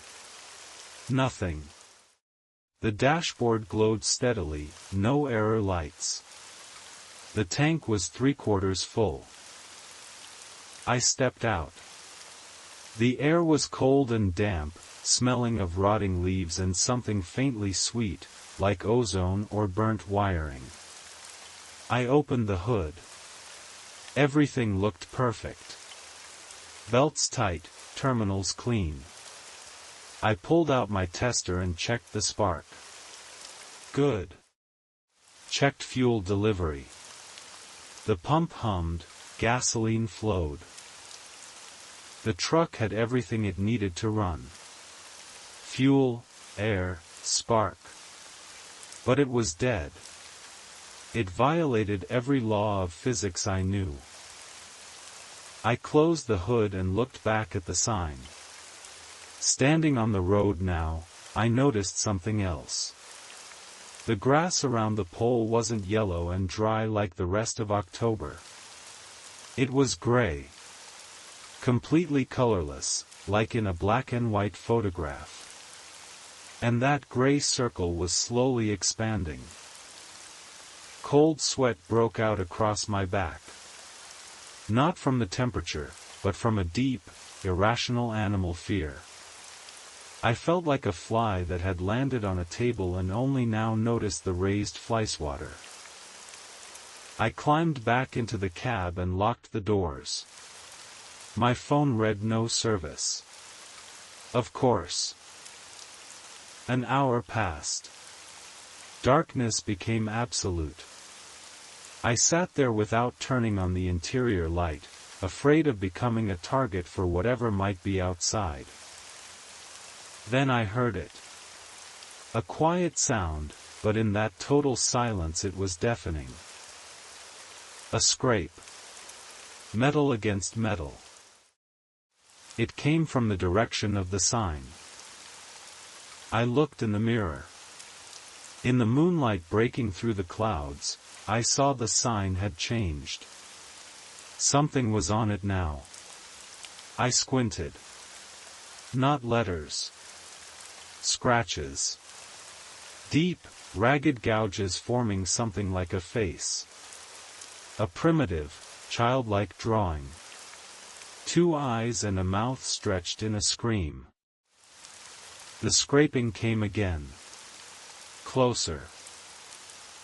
Nothing. The dashboard glowed steadily, no error lights. The tank was 3/4 full. I stepped out. The air was cold and damp, smelling of rotting leaves and something faintly sweet, like ozone or burnt wiring. I opened the hood. Everything looked perfect. Belts tight, terminals clean. I pulled out my tester and checked the spark. Good. Checked fuel delivery. The pump hummed, gasoline flowed. The truck had everything it needed to run. Fuel, air, spark. But it was dead. It violated every law of physics I knew. I closed the hood and looked back at the sign. Standing on the road now, I noticed something else. The grass around the pole wasn't yellow and dry like the rest of October. It was gray. Completely colorless, like in a black and white photograph. And that gray circle was slowly expanding. Cold sweat broke out across my back. Not from the temperature, but from a deep, irrational animal fear. I felt like a fly that had landed on a table and only now noticed the raised fly swatter. I climbed back into the cab and locked the doors. My phone read no service. Of course. An hour passed. Darkness became absolute. I sat there without turning on the interior light, afraid of becoming a target for whatever might be outside. Then I heard it. A quiet sound, but in that total silence it was deafening. A scrape. Metal against metal. It came from the direction of the sign. I looked in the mirror. In the moonlight breaking through the clouds, I saw the sign had changed. Something was on it now. I squinted. Not letters. Scratches. Deep, ragged gouges forming something like a face. A primitive, childlike drawing. 2 eyes and a mouth stretched in a scream. The scraping came again. Closer.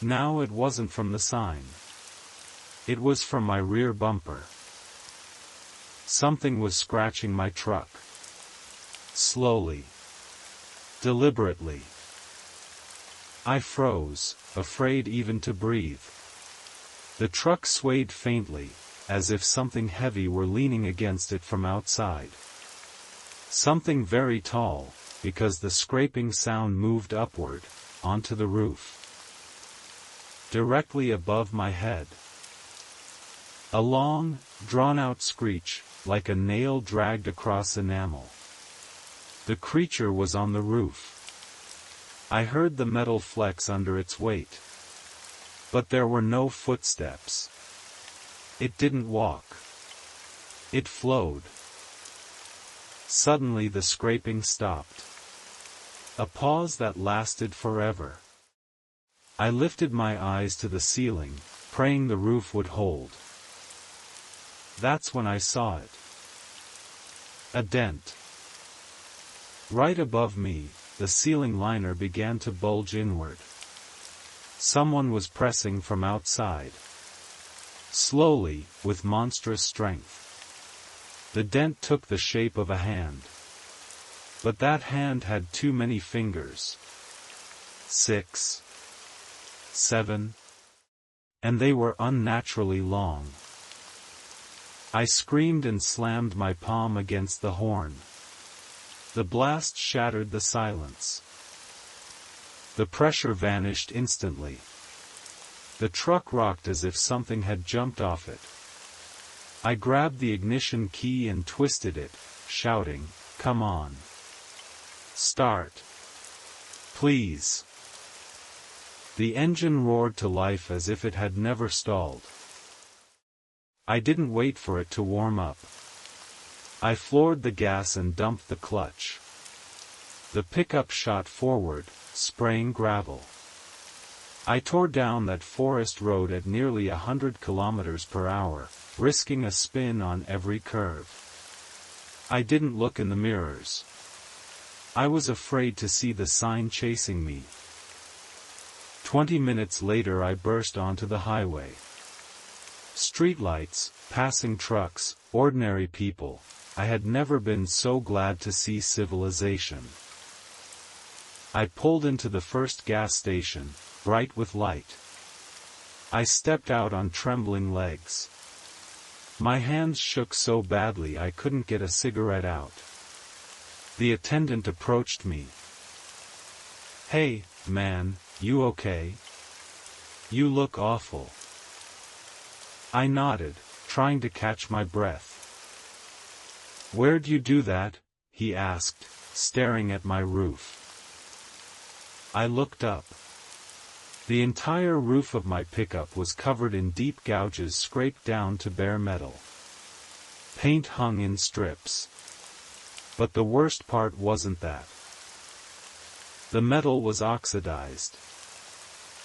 Now it wasn't from the sign. It was from my rear bumper. Something was scratching my truck. Slowly. Deliberately. I froze, afraid even to breathe. The truck swayed faintly, as if something heavy were leaning against it from outside. Something very tall, because the scraping sound moved upward, onto the roof. Directly above my head. A long, drawn-out screech, like a nail dragged across enamel. The creature was on the roof. I heard the metal flex under its weight. But there were no footsteps. It didn't walk. It flowed. Suddenly the scraping stopped. A pause that lasted forever. I lifted my eyes to the ceiling, praying the roof would hold. That's when I saw it. A dent. Right above me, the ceiling liner began to bulge inward. Someone was pressing from outside. Slowly, with monstrous strength. The dent took the shape of a hand. But that hand had too many fingers. 6. 7. And they were unnaturally long. I screamed and slammed my palm against the horn. The blast shattered the silence. The pressure vanished instantly. The truck rocked as if something had jumped off it. I grabbed the ignition key and twisted it, shouting, "Come on. Start. Please." The engine roared to life as if it had never stalled. I didn't wait for it to warm up. I floored the gas and dumped the clutch. The pickup shot forward, spraying gravel. I tore down that forest road at nearly 100 kilometers per hour, risking a spin on every curve. I didn't look in the mirrors. I was afraid to see the sign chasing me. 20 minutes later I burst onto the highway. Streetlights, passing trucks, ordinary people. I had never been so glad to see civilization. I pulled into the first gas station, bright with light. I stepped out on trembling legs. My hands shook so badly I couldn't get a cigarette out. The attendant approached me. "Hey, man, you okay? You look awful." I nodded, trying to catch my breath. "Where'd you do that?" he asked, staring at my roof. I looked up. The entire roof of my pickup was covered in deep gouges scraped down to bare metal. Paint hung in strips. But the worst part wasn't that. The metal was oxidized.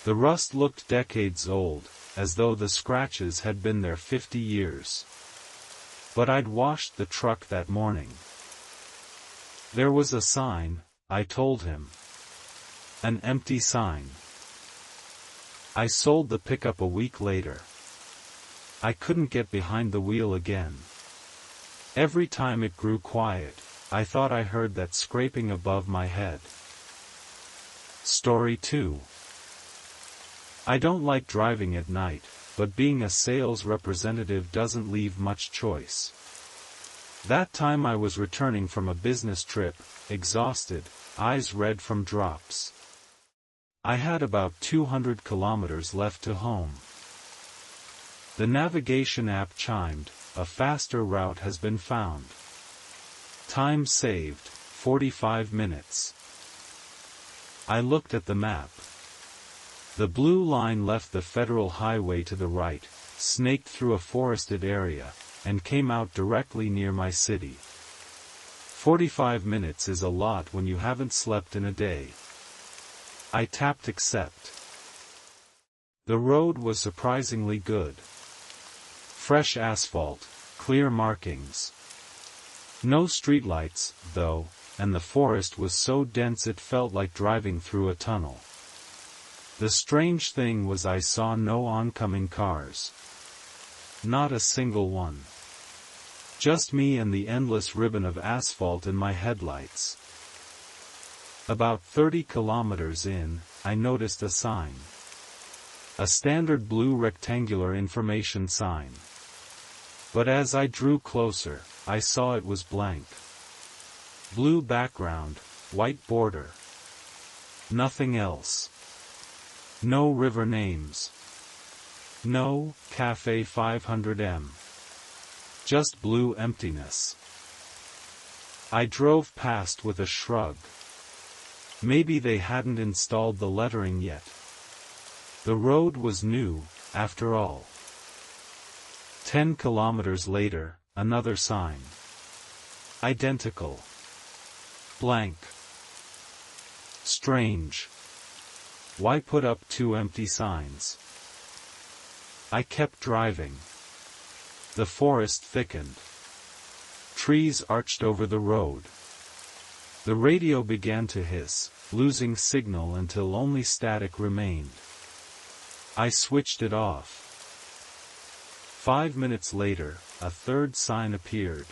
The rust looked decades old, as though the scratches had been there 50 years. But I'd washed the truck that morning. There was a sign, I told him. An empty sign. I sold the pickup a week later. I couldn't get behind the wheel again. Every time it grew quiet, I thought I heard that scraping above my head. Story 2. I don't like driving at night, but being a sales representative doesn't leave much choice. That time I was returning from a business trip, exhausted, eyes red from drops. I had about 200 kilometers left to home. The navigation app chimed, "A faster route has been found. Time saved, 45 minutes. I looked at the map. The blue line left the federal highway to the right, snaked through a forested area, and came out directly near my city. 45 minutes is a lot when you haven't slept in a day. I tapped accept. The road was surprisingly good. Fresh asphalt, clear markings. No streetlights, though, and the forest was so dense it felt like driving through a tunnel. The strange thing was I saw no oncoming cars. Not a single one. Just me and the endless ribbon of asphalt in my headlights. About 30 kilometers in, I noticed a sign. A standard blue rectangular information sign. But as I drew closer, I saw it was blank. Blue background, white border. Nothing else. No river names. No Cafe 500M. Just blue emptiness. I drove past with a shrug. Maybe they hadn't installed the lettering yet. The road was new, after all. 10 kilometers later, another sign. Identical. Blank. Strange. Why put up two empty signs? I kept driving. The forest thickened. Trees arched over the road. The radio began to hiss, losing signal until only static remained. I switched it off. 5 minutes later, a third sign appeared.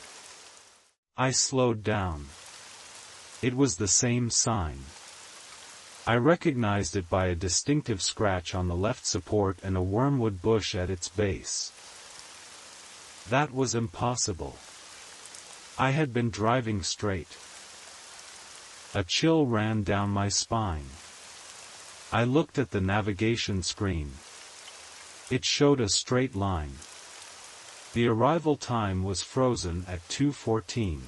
I slowed down. It was the same sign. I recognized it by a distinctive scratch on the left support and a wormwood bush at its base. That was impossible. I had been driving straight. A chill ran down my spine. I looked at the navigation screen. It showed a straight line. The arrival time was frozen at 2:14.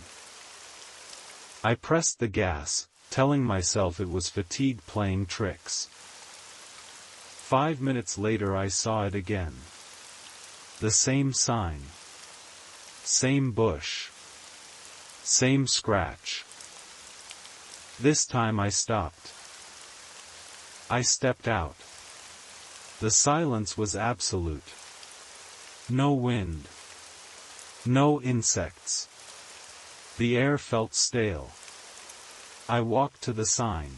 I pressed the gas, telling myself it was fatigue playing tricks. 5 minutes later I saw it again. The same sign. Same bush. Same scratch. This time I stopped. I stepped out. The silence was absolute. No wind. No insects. The air felt stale. I walked to the sign.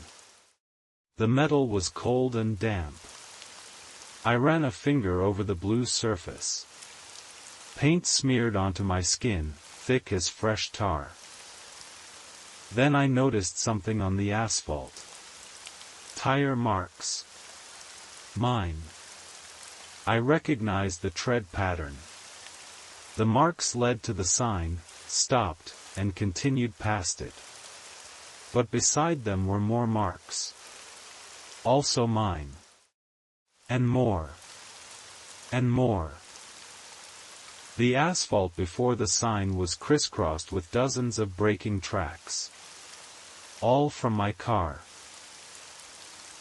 The metal was cold and damp. I ran a finger over the blue surface. Paint smeared onto my skin, thick as fresh tar. Then I noticed something on the asphalt. Tire marks. Mine. I recognized the tread pattern. The marks led to the sign, stopped, and continued past it. But beside them were more marks. Also mine. And more. And more. The asphalt before the sign was crisscrossed with dozens of braking tracks. All from my car.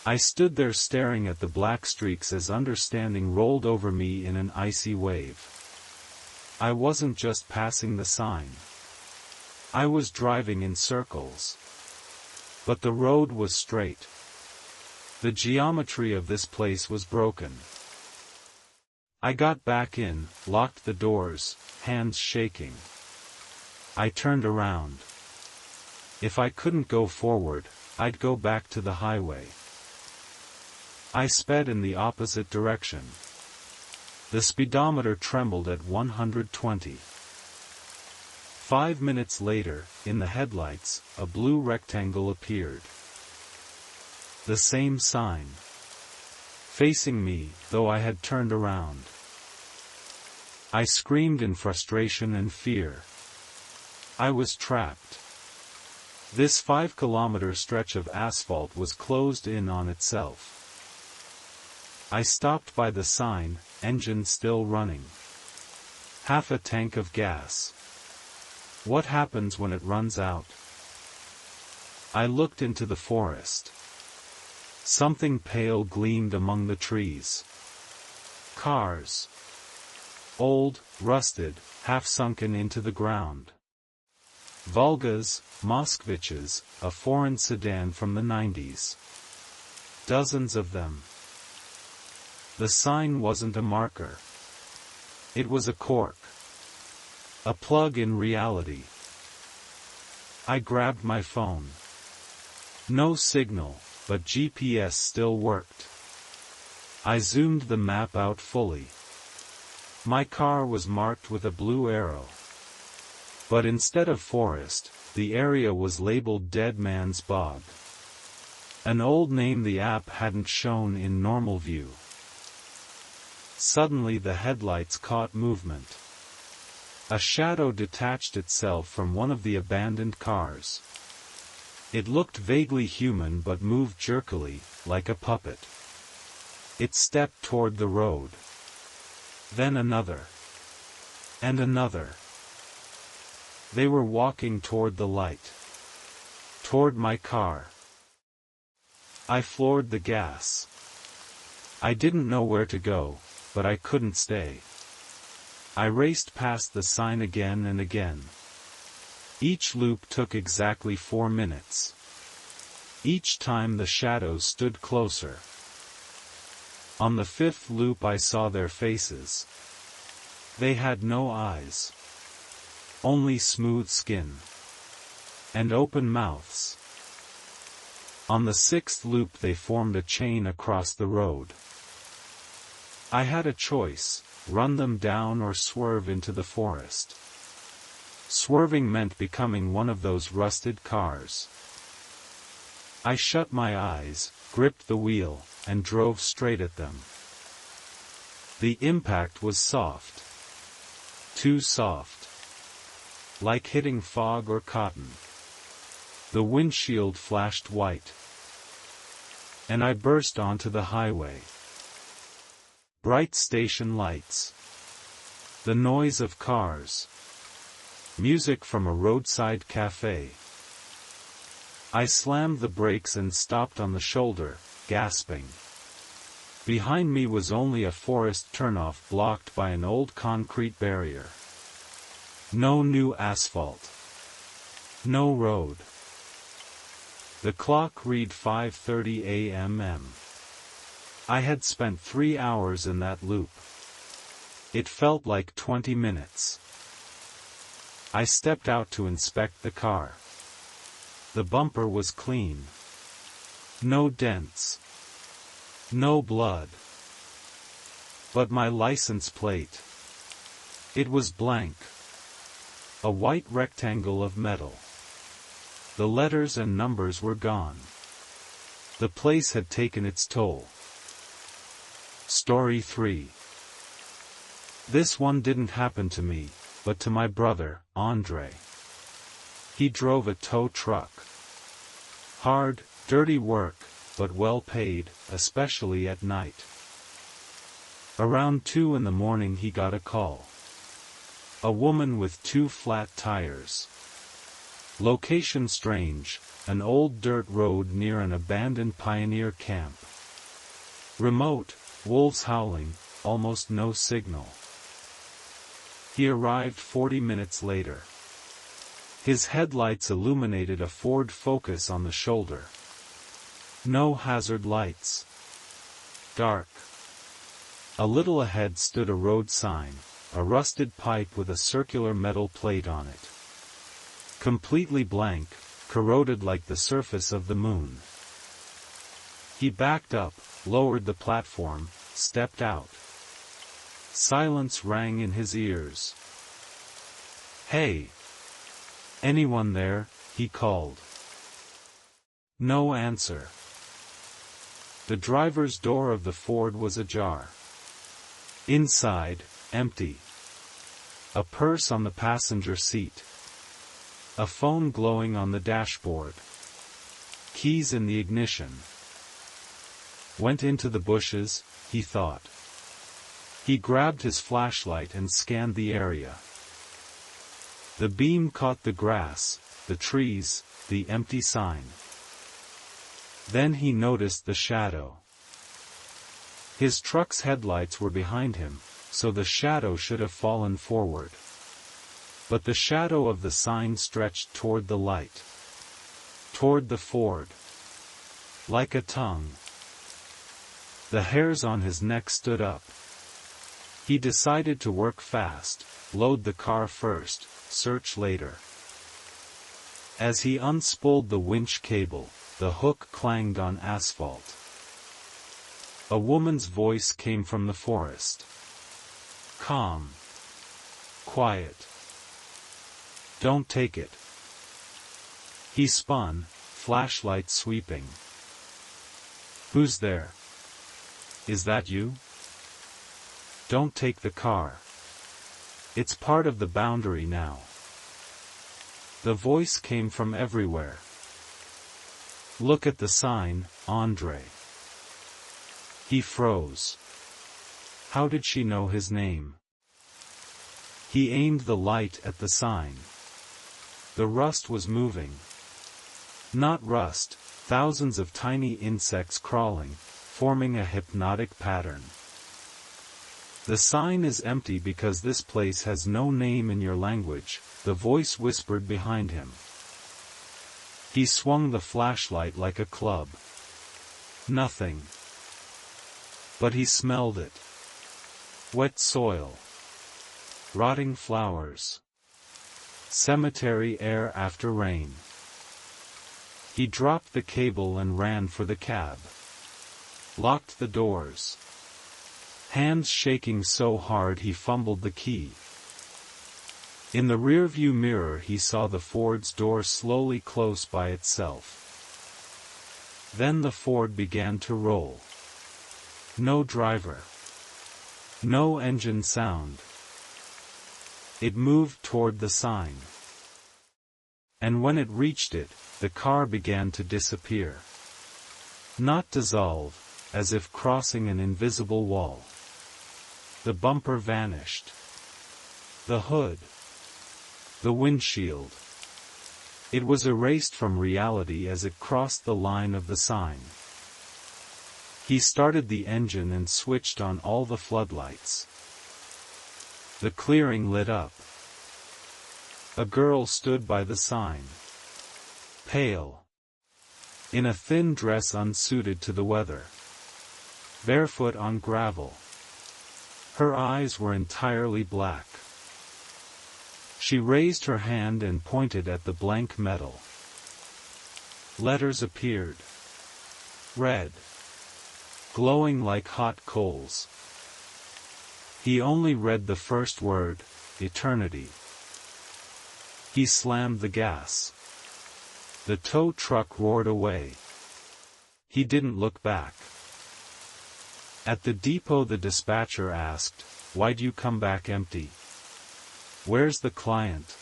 I stood there staring at the black streaks as understanding rolled over me in an icy wave. I wasn't just passing the sign. I was driving in circles. But the road was straight. The geometry of this place was broken. I got back in, locked the doors, hands shaking. I turned around. If I couldn't go forward, I'd go back to the highway. I sped in the opposite direction. The speedometer trembled at 120. 5 minutes later, in the headlights, a blue rectangle appeared. The same sign. Facing me, though I had turned around. I screamed in frustration and fear. I was trapped. This 5-kilometer stretch of asphalt was closed in on itself. I stopped by the sign, engine still running. Half a tank of gas. What happens when it runs out? I looked into the forest. Something pale gleamed among the trees. Cars. Old, rusted, half-sunken into the ground. Volgas, Moskviches, a foreign sedan from the 90s. Dozens of them. The sign wasn't a marker. It was a cork. A plug in reality. I grabbed my phone. No signal, but GPS still worked. I zoomed the map out fully. My car was marked with a blue arrow. But instead of forest, the area was labeled Dead Man's Bog. An old name the app hadn't shown in normal view. Suddenly the headlights caught movement. A shadow detached itself from one of the abandoned cars. It looked vaguely human but moved jerkily, like a puppet. It stepped toward the road. Then another. And another. They were walking toward the light. Toward my car. I floored the gas. I didn't know where to go, but I couldn't stay. I raced past the sign again and again. Each loop took exactly 4 minutes. Each time the shadows stood closer. On the 5th loop I saw their faces. They had no eyes. Only smooth skin. And open mouths. On the 6th loop they formed a chain across the road. I had a choice, run them down or swerve into the forest. Swerving meant becoming one of those rusted cars. I shut my eyes, gripped the wheel, and drove straight at them. The impact was soft. Too soft. Like hitting fog or cotton. The windshield flashed white. And I burst onto the highway. Bright station lights. The noise of cars. Music from a roadside cafe. I slammed the brakes and stopped on the shoulder, gasping. Behind me was only a forest turnoff blocked by an old concrete barrier. No new asphalt. No road. The clock read 5:30 a.m. I had spent 3 hours in that loop. It felt like 20 minutes. I stepped out to inspect the car. The bumper was clean. No dents. No blood. But my license plate. It was blank. A white rectangle of metal. The letters and numbers were gone. The place had taken its toll. Story 3. This one didn't happen to me, but to my brother, Andre. He drove a tow truck. Hard, dirty work, but well paid, especially at night. Around 2 in the morning he got a call. A woman with 2 flat tires. Location strange, an old dirt road near an abandoned pioneer camp. Remote, wolves howling, almost no signal. He arrived 40 minutes later. His headlights illuminated a Ford Focus on the shoulder. No hazard lights. Dark. A little ahead stood a road sign, a rusted pipe with a circular metal plate on it. Completely blank, corroded like the surface of the moon. He backed up, lowered the platform, stepped out. Silence rang in his ears. "Hey! Anyone there?" he called. No answer. The driver's door of the Ford was ajar. Inside, empty. A purse on the passenger seat. A phone glowing on the dashboard. Keys in the ignition. Went into the bushes, he thought. He grabbed his flashlight and scanned the area. The beam caught the grass, the trees, the empty sign. Then he noticed the shadow. His truck's headlights were behind him, so the shadow should have fallen forward. But the shadow of the sign stretched toward the light. Toward the Ford. Like a tongue. The hairs on his neck stood up. He decided to work fast, load the car first, search later. As he unspooled the winch cable, the hook clanged on asphalt. A woman's voice came from the forest. Calm. Quiet. Don't take it. He spun, flashlight sweeping. Who's there? Is that you? Don't take the car. It's part of the boundary now. The voice came from everywhere. Look at the sign, Andre. He froze. How did she know his name? He aimed the light at the sign. The rust was moving. Not rust, thousands of tiny insects crawling, forming a hypnotic pattern. The sign is empty because this place has no name in your language, the voice whispered behind him. He swung the flashlight like a club. Nothing. But he smelled it. Wet soil. Rotting flowers. Cemetery air after rain. He dropped the cable and ran for the cab. Locked the doors. Hands shaking so hard he fumbled the key. In the rearview mirror he saw the Ford's door slowly close by itself. Then the Ford began to roll. No driver. No engine sound. It moved toward the sign. And when it reached it, the car began to disappear. Not dissolve, as if crossing an invisible wall. The bumper vanished. The hood. The windshield. It was erased from reality as it crossed the line of the sign. He started the engine and switched on all the floodlights. The clearing lit up. A girl stood by the sign. Pale. In a thin dress unsuited to the weather. Barefoot on gravel. Her eyes were entirely black. She raised her hand and pointed at the blank metal. Letters appeared. Red. Glowing like hot coals. He only read the first word, eternity. He slammed the gas. The tow truck roared away. He didn't look back. At the depot the dispatcher asked, "Why'd you come back empty? Where's the client?"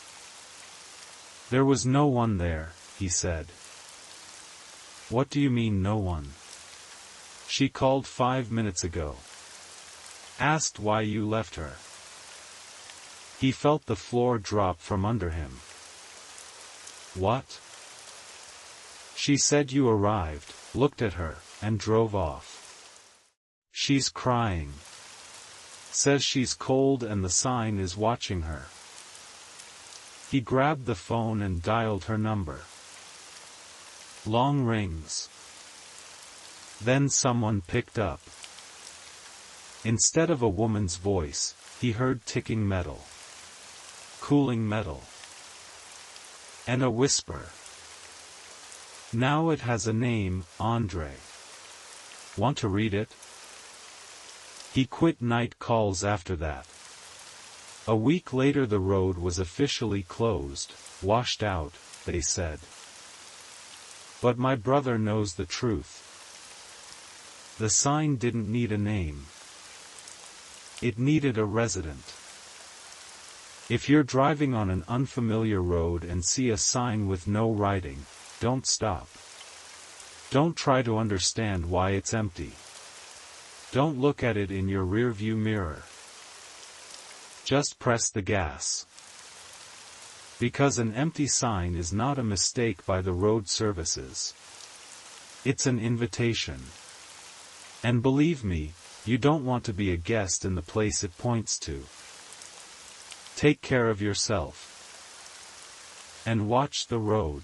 There was no one there, he said. What do you mean no one? She called 5 minutes ago. Asked why you left her. He felt the floor drop from under him. What? She said you arrived, looked at her, and drove off. She's crying. Says she's cold and the sign is watching her. He grabbed the phone and dialed her number. Long rings. Then someone picked up. Instead of a woman's voice, he heard ticking metal. Cooling metal. And a whisper. Now it has a name, Andre. Want to read it? He quit night calls after that. A week later the road was officially closed, washed out, they said. But my brother knows the truth. The sign didn't need a name. It needed a resident. If you're driving on an unfamiliar road and see a sign with no writing, don't stop. Don't try to understand why it's empty. Don't look at it in your rearview mirror. Just press the gas. Because an empty sign is not a mistake by the road services. It's an invitation. And believe me, you don't want to be a guest in the place it points to. Take care of yourself. And watch the road.